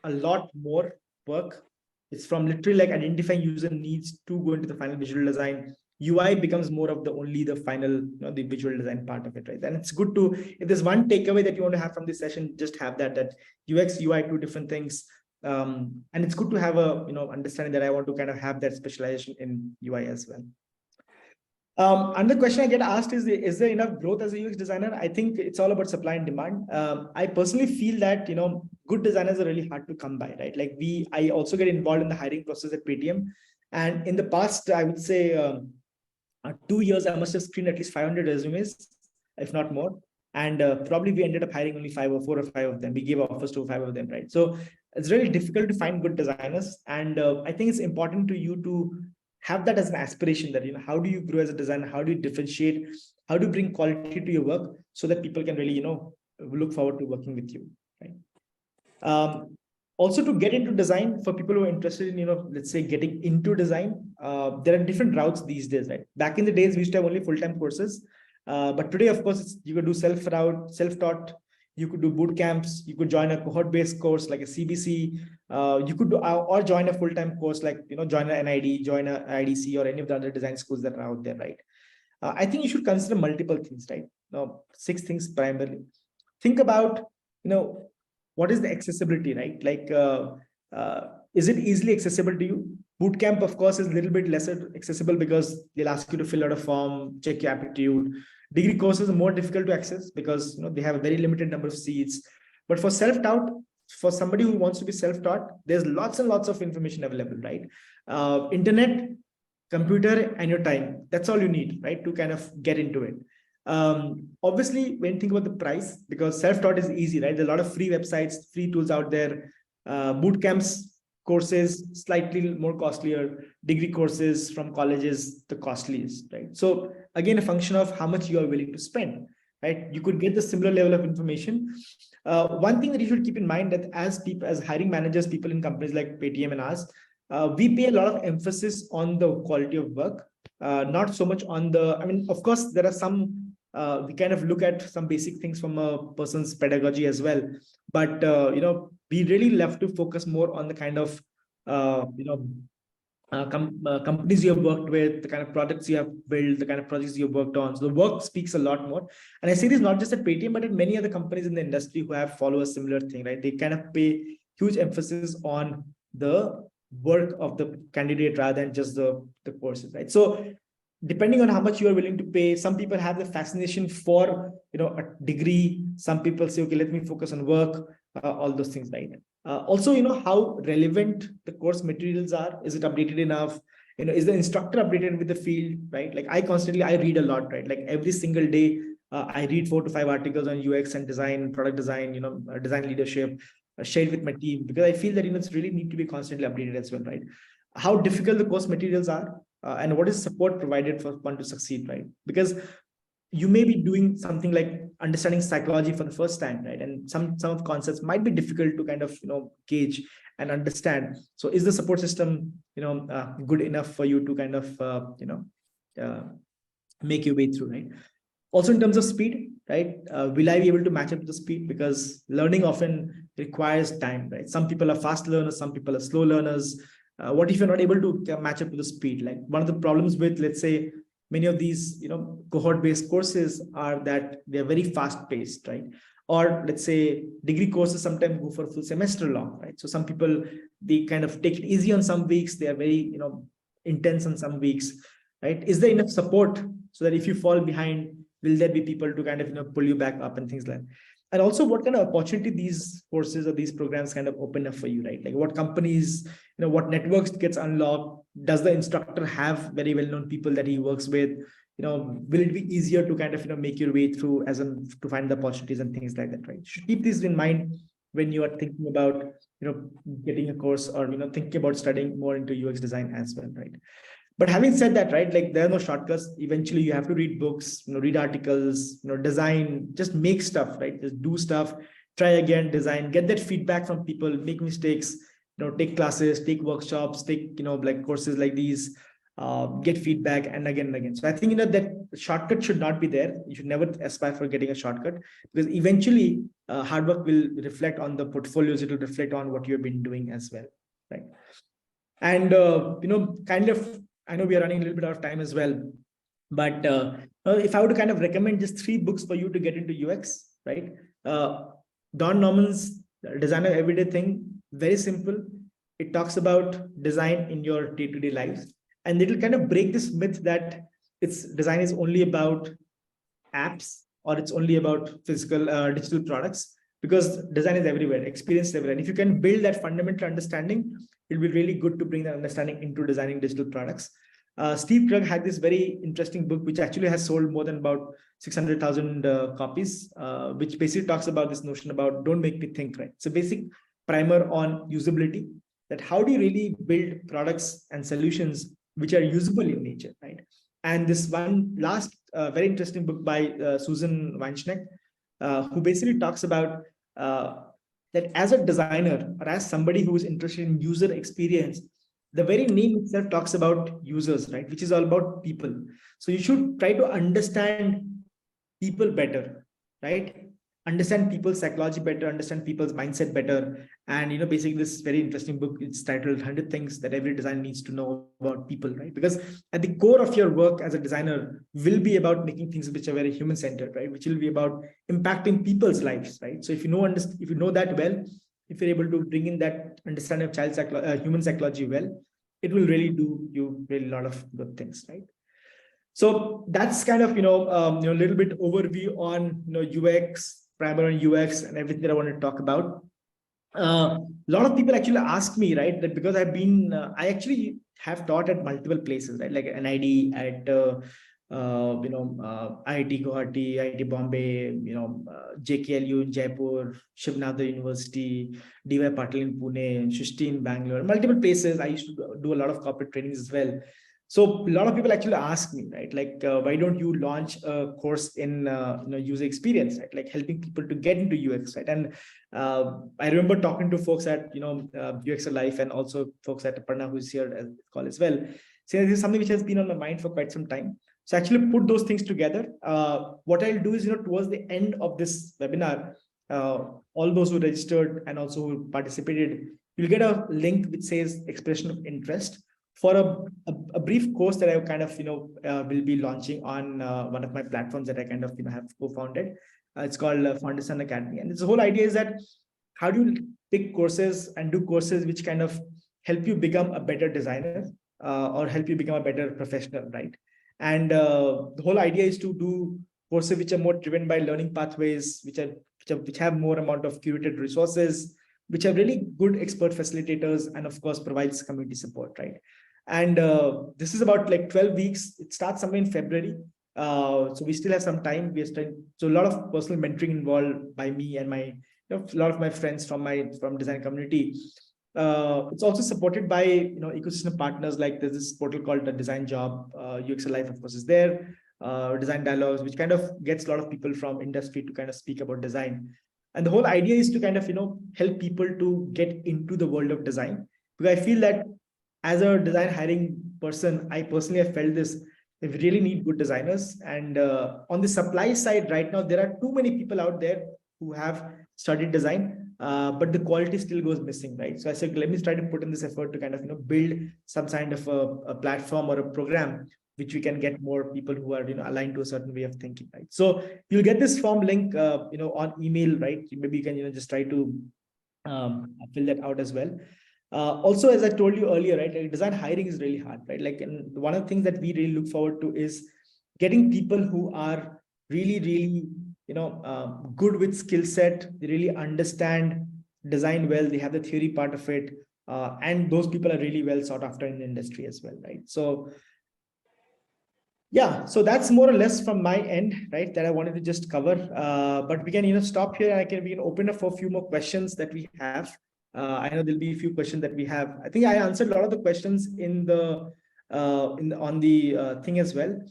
a lot more work. It's from literally like identifying user needs to go into the final visual design. UI becomes more of the final, the visual design part of it, right? And it's good to, if there's one takeaway that you want to have from this session, just have that UX, UI, two different things. And it's good to have a, understanding that I want to kind of have that specialization in UI as well. Another question I get asked is there enough growth as a UX designer? I think it's all about supply and demand. I personally feel that, good designers are really hard to come by, right? Like I also get involved in the hiring process at Paytm. And in the past, I would say 2 years, I must have screened at least 500 resumes, if not more. And probably we ended up hiring only 4 or 5 of them. We gave offers to 5 of them, right? So it's really difficult to find good designers. And I think it's important to you to have that as an aspiration, that, how do you grow as a designer? How do you differentiate? How do you bring quality to your work so that people can really, look forward to working with you, right? Also, to get into design, for people who are interested in, let's say getting into design, there are different routes these days, right? Back in the days, we used to have only full-time courses. But today, of course, you could do self-taught, you could do boot camps, you could join a cohort-based course like a CBC, you could do, or join a full-time course like, join an NID, join a IDC, or any of the other design schools that are out there, right? I think you should consider multiple things, right? Now, 6 things primarily. Think about, what is the accessibility, right? Like, is it easily accessible to you? Bootcamp, of course, is a little bit lesser accessible because they'll ask you to fill out a form, check your aptitude. Degree courses are more difficult to access because they have a very limited number of seats. But for self-taught, for somebody who wants to be self-taught, there's lots and lots of information available, right? Internet, computer, and your time. That's all you need, right, to kind of get into it. Obviously, when you think about the price, because self-taught is easy, right? There's a lot of free websites, free tools out there. Boot camps, courses, slightly more costlier. Degree courses from colleges, the costliest, right? So again, a function of how much you are willing to spend, right? You could get the similar level of information. One thing that you should keep in mind, that as hiring managers, people in companies like Paytm and us, we pay a lot of emphasis on the quality of work, not so much on of course, there are some, we kind of look at some basic things from a person's pedagogy as well. But, we really love to focus more on the kind of, companies you have worked with, the kind of products you have built, the kind of projects you have worked on. So the work speaks a lot more. And I say this not just at Paytm, but at many other companies in the industry who have followed a similar thing, right? They kind of pay huge emphasis on the work of the candidate rather than just the courses, right? So depending on how much you are willing to pay, some people have the fascination for, a degree. Some people say, okay, let me focus on work, all those things, right? Also, how relevant the course materials are. Is it updated enough? Is the instructor updated with the field, right? Like I read a lot, right? Like every single day, I read 4 to 5 articles on UX and design, product design, design leadership, shared with my team, because I feel that, it's really need to be constantly updated as well, right? How difficult the course materials are, and what is support provided for one to succeed, right? Because you may be doing something like understanding psychology for the first time, right? And some of the concepts might be difficult to kind of, gauge and understand. So is the support system, good enough for you to kind of, make your way through, right? Also, in terms of speed, right? Will I be able to match up to the speed? Because learning often requires time, right? Some people are fast learners, some people are slow learners. What if you're not able to match up to the speed? Like one of the problems with, let's say, many of these, cohort-based courses are that they're very fast-paced, right? Or let's say degree courses sometimes go for a full semester long, right? So some people, they kind of take it easy on some weeks, they are very intense on some weeks, right? Is there enough support so that if you fall behind, will there be people to kind of pull you back up and things like that? And also, what kind of opportunity these courses or these programs kind of open up for you, right? Like what companies, what networks gets unlocked? Does the instructor have very well-known people that he works with? Will it be easier to kind of make your way through to find the opportunities and things like that, right? You should keep this in mind when you are thinking about getting a course, or thinking about studying more into UX design as well, right? But having said that, right, like there are no shortcuts. Eventually you have to read books, read articles, design, just make stuff, right? Just do stuff, try again, design, get that feedback from people, make mistakes, take classes, take workshops, take like courses like these, get feedback, and again and again. So I think that shortcut should not be there. You should never aspire for getting a shortcut, because eventually hard work will reflect on the portfolios. It will reflect on what you've been doing as well, right? And kind of, I know we are running a little bit out of time as well, but if I were to kind of recommend just 3 books for you to get into UX, right? Don Norman's Designer Everyday Thing, very simple. It talks about design in your day-to-day life, and it'll kind of break this myth that design is only about apps, or it's only about physical digital products, because design is everywhere, experience is everywhere. And if you can build that fundamental understanding, it'll be really good to bring that understanding into designing digital products. Steve Krug had this very interesting book, which actually has sold more than about 600,000 copies, which basically talks about this notion about don't make me think, right? It's a basic primer on usability, that how do you really build products and solutions which are usable in nature, right? And this one last very interesting book by Susan Weinschneck, who basically talks about that as a designer, or as somebody who is interested in user experience, the very name itself talks about users, right? Which is all about people. So you should try to understand people better, right? Understand people's psychology better, understand people's mindset better. And basically this very interesting book, it's titled 100 Things That Every Designer Needs to Know About People, right? Because at the core of your work as a designer will be about making things which are very human-centered, right? Which will be about impacting people's lives, right? So if you know that well, if you're able to bring in that understanding of human psychology well, it will really do you really a lot of good things, right? So that's kind of a little bit overview on UX, primer on UX, and everything that I want to talk about. A lot of people actually ask me, right, that because I actually have taught at multiple places, right, like NID, at IIT Guwahati, IIT Bombay, JKLU in Jaipur, Shivnadar University, DY Patil in Pune, Shushti in Bangalore, multiple places. I used to do a lot of corporate trainings as well. So a lot of people actually ask me, right, like why don't you launch a course in user experience, right, like helping people to get into UX, right? And I remember talking to folks at UXER.Life, and also folks at Aparna, who's here as call as well, saying this is something which has been on my mind for quite some time. So actually put those things together. What I'll do is towards the end of this webinar, all those who registered and also who participated, you'll get a link which says expression of interest for a brief course that I kind of will be launching on one of my platforms that I kind of have co-founded. It's called Fondesan Academy, and the whole idea is that how do you pick courses and do courses which kind of help you become a better designer, or help you become a better professional, right? And the whole idea is to do courses which are more driven by learning pathways, which have more amount of curated resources, which have really good expert facilitators, and of course provides community support, right? And this is about like 12 weeks. It starts somewhere in February. So we still have some time. So a lot of personal mentoring involved by me and a lot of my friends from design community. It's also supported by ecosystem partners, like there's this portal called the Design Job. UXER.Life, of course, is there. Design Dialogues, which kind of gets a lot of people from industry to kind of speak about design. And the whole idea is to kind of help people to get into the world of design, because I feel that as a design hiring person, I personally have felt this. We really need good designers. And on the supply side right now, there are too many people out there who have studied design, but the quality still goes missing, right? So I said, let me try to put in this effort to kind of build some kind of a platform or a program which we can get more people who are aligned to a certain way of thinking, right? So you'll get this form link on email, right? Maybe you can just try to fill that out as well. Also, as I told you earlier, right, like design hiring is really hard, right? Like, and one of the things that we really look forward to is getting people who are really good with skill set. They really understand design well. They have the theory part of it, and those people are really well sought after in the industry as well, right? So yeah, so that's more or less from my end, right, that I wanted to just cover. But we can stop here, and we can open up for a few more questions that we have. I know there'll be a few questions that we have. I think I answered a lot of the questions in the on the thing as well.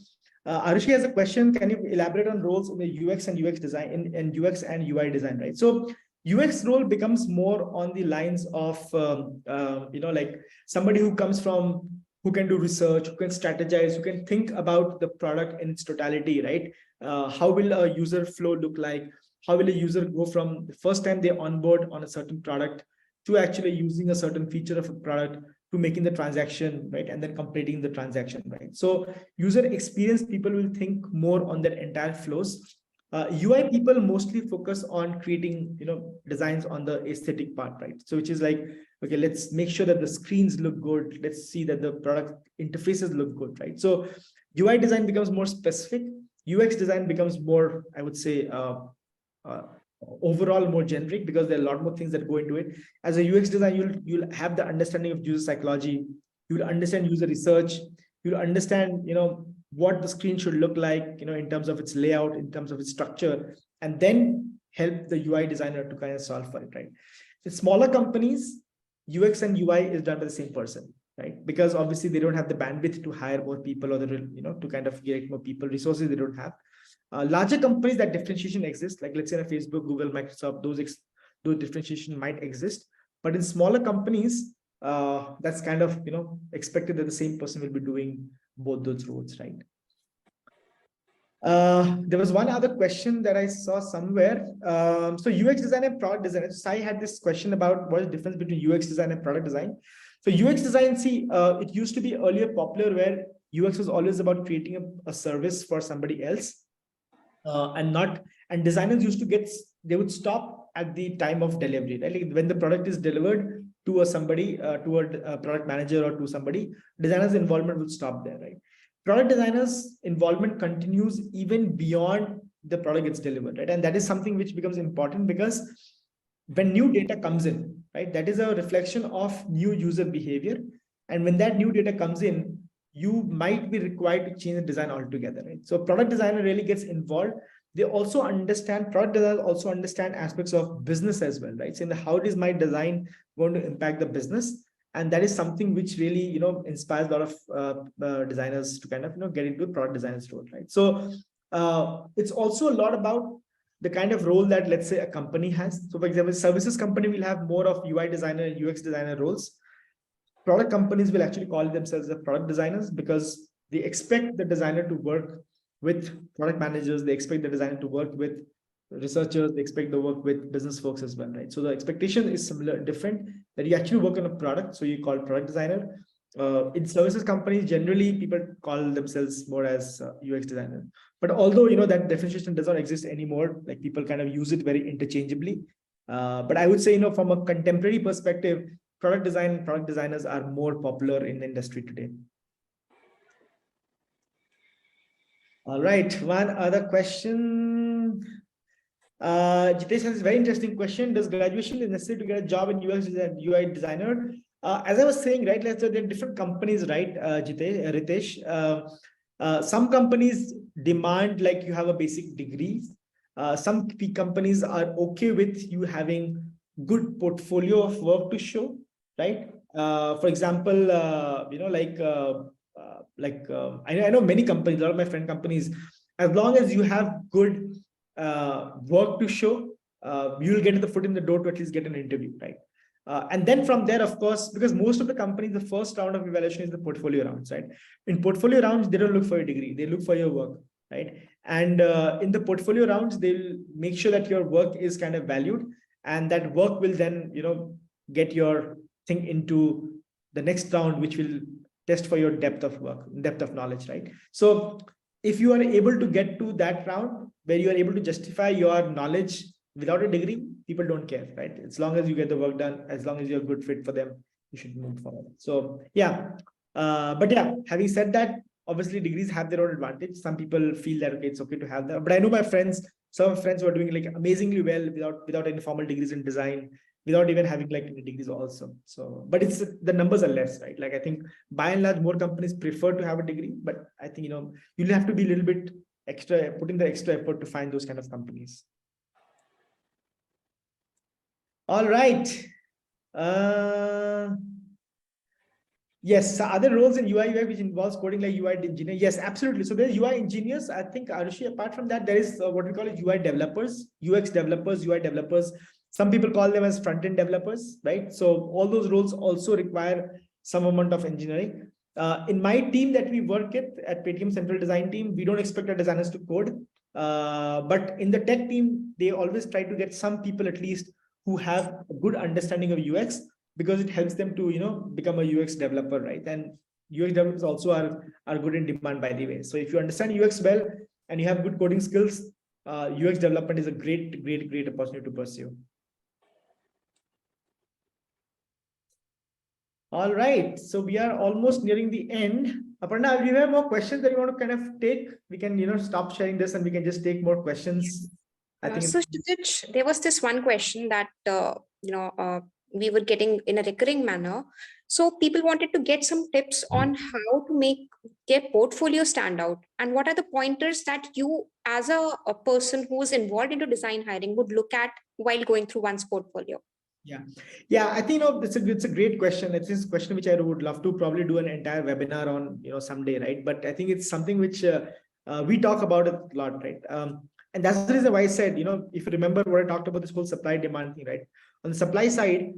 Arushi has a question. Can you elaborate on roles in the UX and UX design in UX and UI design, right? So UX role becomes more on the lines of like somebody who comes from, who can do research, who can strategize, who can think about the product in its totality, right? How will a user flow look like? How will a user go from the first time they onboard on a certain product to actually using a certain feature of a product to making the transaction, right? And then completing the transaction, right? So user experience people will think more on that entire flows. UI people mostly focus on creating, designs on the aesthetic part, right? So which is like, okay, let's make sure that the screens look good. Let's see that the product interfaces look good, right? So UI design becomes more specific. UX design becomes more, I would say, uh, overall more generic, because there are a lot more things that go into it. As a UX design, you'll have the understanding of user psychology. You'll understand user research. You'll understand, what the screen should look like, in terms of its layout, in terms of its structure, and then help the UI designer to kind of solve for it, right? In smaller companies, UX and UI is done by the same person, right? Because obviously they don't have the bandwidth to hire more people, or to kind of get more people, resources they don't have. Larger companies, that differentiation exists, like let's say Facebook, Google, Microsoft, those differentiation might exist. But in smaller companies, that's kind of expected that the same person will be doing both those roles, right? There was one other question that I saw somewhere. So UX design and product design. So I had this question about what is the difference between UX design and product design. So UX design, see, it used to be earlier popular where UX was always about creating a service for somebody else, and designers used to they would stop at the time of delivery, right? Like when the product is delivered to somebody, to a product manager or to somebody, designers' involvement would stop there, right? Product designers' involvement continues even beyond the product gets delivered, right? And that is something which becomes important, because when new data comes in, right, that is a reflection of new user behavior. And when that new data comes in, you might be required to change the design altogether, right? So product designer really gets involved. They also understand, product designers also understand aspects of business as well, right? So how is my design going to impact the business? And that is something which really, inspires a lot of designers to kind of, get into product designers role, right? So it's also a lot about the kind of role that, let's say, a company has. So for example, services company will have more of UI designer and UX designer roles. Product companies will actually call themselves the product designers, because they expect the designer to work with product managers. They expect the designer to work with researchers. They expect to work with business folks as well, right? So the expectation is similar, different, that you actually work on a product. So you call product designer. In services companies, generally people call themselves more as UX designer. But although, that differentiation does not exist anymore, like people kind of use it very interchangeably. But I would say, from a contemporary perspective, product design and product designers are more popular in the industry today. All right, one other question. Jitesh has a very interesting question. Does graduation is necessary to get a job in UX and UI designer? As I was saying, right, let's say there are different companies, right, Ritesh. Some companies demand like you have a basic degree. Some companies are okay with you having good portfolio of work to show, right? For example, I know many companies, a lot of my friend companies, as long as you have good work to show, you'll get the foot in the door to at least get an interview, right? And then from there, of course, because most of the companies, the first round of evaluation is the portfolio rounds, right? In portfolio rounds, they don't look for a degree, they look for your work, right? And in the portfolio rounds, they'll make sure that your work is kind of valued, and that work will then, get your thing into the next round, which will test for your depth of work, depth of knowledge, right? So if you are able to get to that round where you are able to justify your knowledge without a degree, people don't care, right? As long as you get the work done, as long as you're a good fit for them, you should move forward. So yeah, but yeah, having said that, obviously degrees have their own advantage. Some people feel that okay, it's okay to have that, but I know my friends, some friends who are doing like amazingly well without any formal degrees in design, without even having like any degrees also. So, but it's the numbers are less, right? Like I think by and large, more companies prefer to have a degree, but I think you'll have to be a little bit extra, putting the extra effort to find those kind of companies. All right. Yes, other roles in UI UX which involves coding like UI engineer. Yes, absolutely. So there's UI engineers. I think Arushi, apart from that, there is what we call it UI developers, UX developers, UI developers. Some people call them as front-end developers, right? So all those roles also require some amount of engineering. In my team that we work at Paytm Central Design Team, we don't expect our designers to code. But in the tech team, they always try to get some people at least who have a good understanding of UX, because it helps them to become a UX developer, right? And UX developers also are good in demand, by the way. So if you understand UX well and you have good coding skills, UX development is a great opportunity to pursue. All right, so we are almost nearing the end. Aparna, do you have more questions that you want to kind of take? We can stop sharing this and we can just take more questions. I think So Kshitiz, there was this one question that we were getting in a recurring manner. So people wanted to get some tips on how to make their portfolio stand out, and what are the pointers that you, as a person who is involved into design hiring, would look at while going through one's portfolio. Yeah, I think it's a great question. It's this question which I would love to probably do an entire webinar on someday, right? But I think it's something which we talk about it a lot, right? And that's the reason why I said, if you remember what I talked about, this whole supply demand thing, right? On the supply side,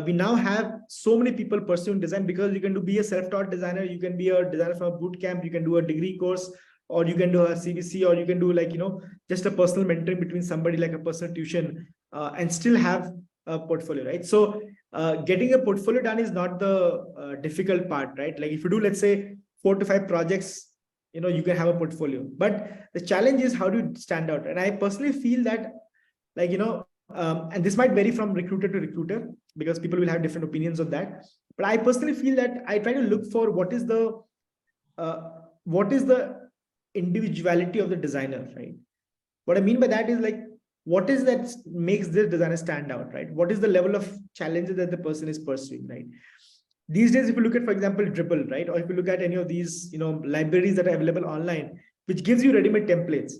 we now have so many people pursuing design, because you can be a self-taught designer, you can be a designer from a boot camp, you can do a degree course, or you can do a CVC, or you can do just a personal mentoring between somebody, like a personal tuition, and still have a portfolio, right? So getting a portfolio done is not the difficult part, right? Like if you do, let's say 4 to 5 projects, you can have a portfolio, but the challenge is how do you stand out? And I personally feel that, and this might vary from recruiter to recruiter, because people will have different opinions on that, but I personally feel that I try to look for what is the individuality of the designer, right? What I mean by that is, like, what is that makes this designer stand out, right? What is the level of challenges that the person is pursuing, right? These days, if you look at, for example, Dribble, right? Or if you look at any of these, libraries that are available online, which gives you ready-made templates.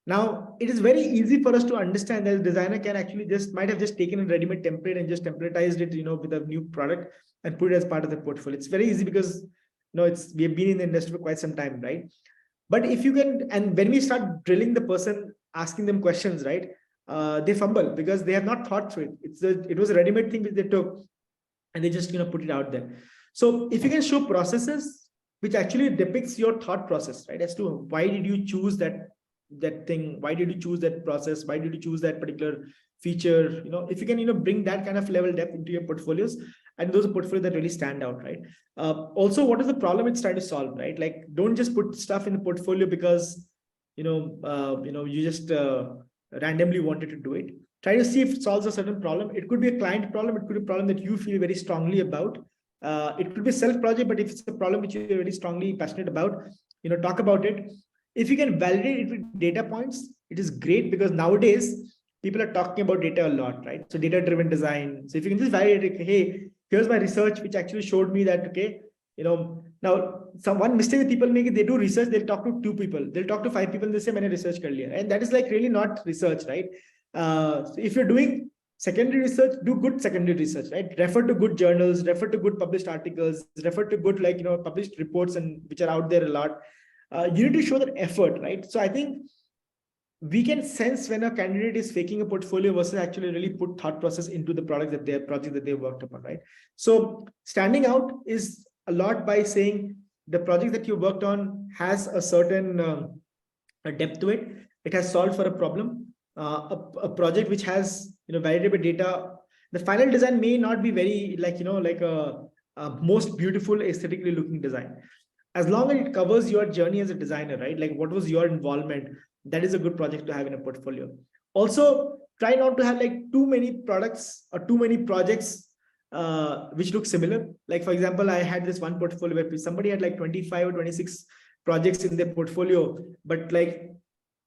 Now, it is very easy for us to understand that a designer can actually might have just taken a ready-made template and just templatized it, with a new product and put it as part of the portfolio. It's very easy because, we have been in the industry for quite some time, right? But if you can, and when we start drilling the person, asking them questions, right? They fumble because they have not thought through it. It was a ready-made thing which they took and they just put it out there. So if you can show processes which actually depicts your thought process, right, as to why did you choose that thing, why did you choose that process, why did you choose that particular feature, if you can bring that kind of level depth into your portfolios, and those are portfolios that really stand out, right? Also, what is the problem it's trying to solve, right? Like, don't just put stuff in the portfolio because you just randomly wanted to do it. Try to see if it solves a certain problem. It could be a client problem, it could be a problem that you feel very strongly about. It could be self project, but if it's a problem which you're very strongly passionate about, talk about it. If you can validate it with data points, it is great, because nowadays people are talking about data a lot, right? So data driven design. So if you can just validate it, hey, here's my research which actually showed me that, okay, now one mistake that people make is they do research, they'll talk to 2 people, they'll talk to 5 people, and they say, "Maine research kar liya," and that is like really not research, right? So if you're doing secondary research, do good secondary research, right? Refer to good journals, refer to good published articles, refer to good published reports, and which are out there a lot. You need to show that effort, right? So I think we can sense when a candidate is faking a portfolio versus actually really put thought process into the project that they worked upon, right? So standing out is a lot by saying the project that you worked on has a certain a depth to it. It has solved for a problem. A project which has validated data. The final design may not be very like a most beautiful, aesthetically looking design. As long as it covers your journey as a designer, right? Like what was your involvement? That is a good project to have in a portfolio. Also, try not to have like too many products or too many projects which look similar. Like for example, I had this one portfolio where somebody had like 25 or 26 projects in their portfolio, but like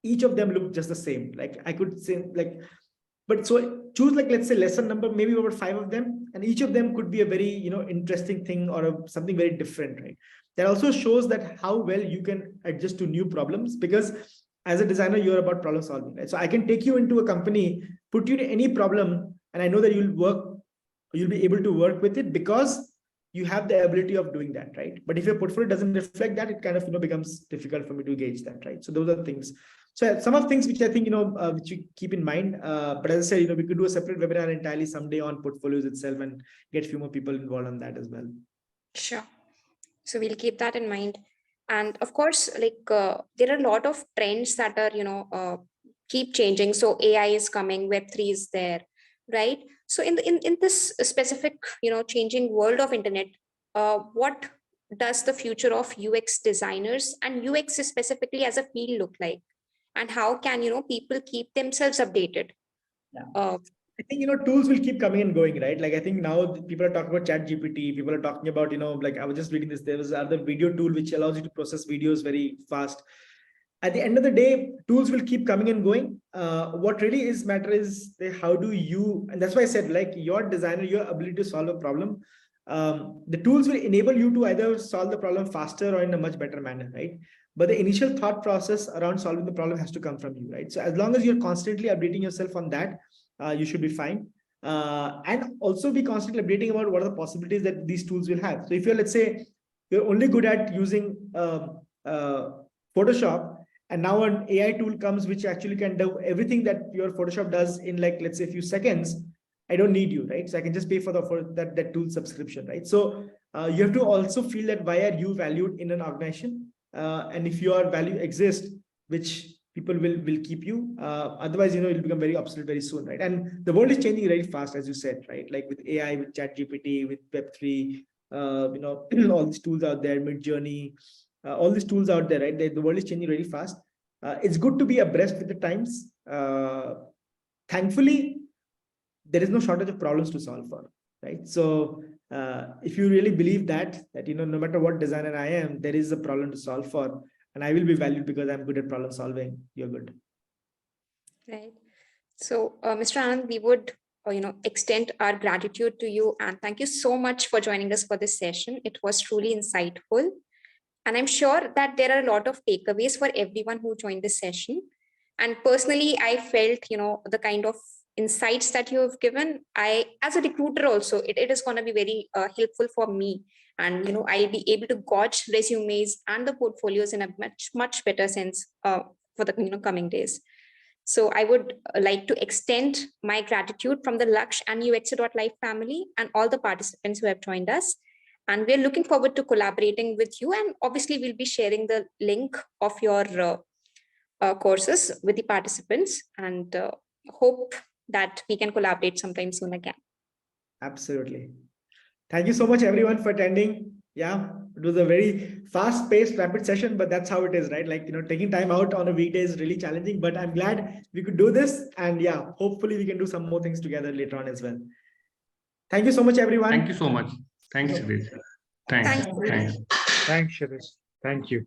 each of them looked just the same. Like I could say like, but so choose like, let's say lesser number, maybe about 5 of them, and each of them could be a very, interesting thing or something very different, right? That also shows that how well you can adjust to new problems, because as a designer, you're about problem solving, right? So I can take you into a company, put you to any problem, and I know that you'll be able to work with it because you have the ability of doing that, right? But if your portfolio doesn't reflect that, it kind of becomes difficult for me to gauge that, right? So those are things. So some of things which I think which you keep in mind. But as I said, we could do a separate webinar entirely someday on portfolios itself and get a few more people involved on that as well. Sure. So we'll keep that in mind. And of course, like there are a lot of trends that are keep changing. So AI is coming, Web3 is there, right? So in this specific changing world of internet, what does the future of UX designers and UX specifically as a field look like, and how can people keep themselves updated? Yeah. I think tools will keep coming and going, right? Like I think now people are talking about Chat GPT. People are talking about like I was just reading this. There was another video tool which allows you to process videos very fast. At the end of the day, tools will keep coming and going. What really is matter is how do you, and that's why I said like your designer, your ability to solve a problem. The tools will enable you to either solve the problem faster or in a much better manner, right? But the initial thought process around solving the problem has to come from you, right? So as long as you're constantly updating yourself on that, you should be fine. And also be constantly updating about what are the possibilities that these tools will have. So if you're, let's say, you're only good at using Photoshop, and now an AI tool comes which actually can do everything that your Photoshop does in like, let's say, a few seconds, I don't need you, right? So I can just pay for that tool subscription, right? So you have to also feel that why are you valued in an organization? And if your value exists, which people will keep you. Otherwise, it'll become very obsolete very soon, right? And the world is changing very fast, as you said, right? Like with AI, with Chat GPT, with Web3, all these tools out there, Mid-Journey, all these tools out there, right? The world is changing really fast. It's good to be abreast with the times. Thankfully, there is no shortage of problems to solve for, right? So if you really believe that no matter what designer I am, there is a problem to solve for, and I will be valued because I'm good at problem solving, you're good. Right. So, Mr. Anand, we would extend our gratitude to you, and thank you so much for joining us for this session. It was truly insightful, and I'm sure that there are a lot of takeaways for everyone who joined this session. And personally, I felt the kind of insights that you have given, I as a recruiter also, it is going to be very helpful for me, and I'll be able to gauge resumes and the portfolios in a much better sense for the coming days. So I would like to extend my gratitude from the Laksh and UXER.Life family and all the participants who have joined us. And we're looking forward to collaborating with you. And obviously, we'll be sharing the link of your courses with the participants, and hope that we can collaborate sometime soon again. Absolutely. Thank you so much, everyone, for attending. Yeah, it was a very fast-paced, rapid session, but that's how it is, right? Like, taking time out on a weekday is really challenging, but I'm glad we could do this. And yeah, hopefully we can do some more things together later on as well. Thank you so much, everyone. Thank you so much. Thanks, Kshitiz. Thanks. Thanks. Thanks. Thanks, Kshitiz. Thank you.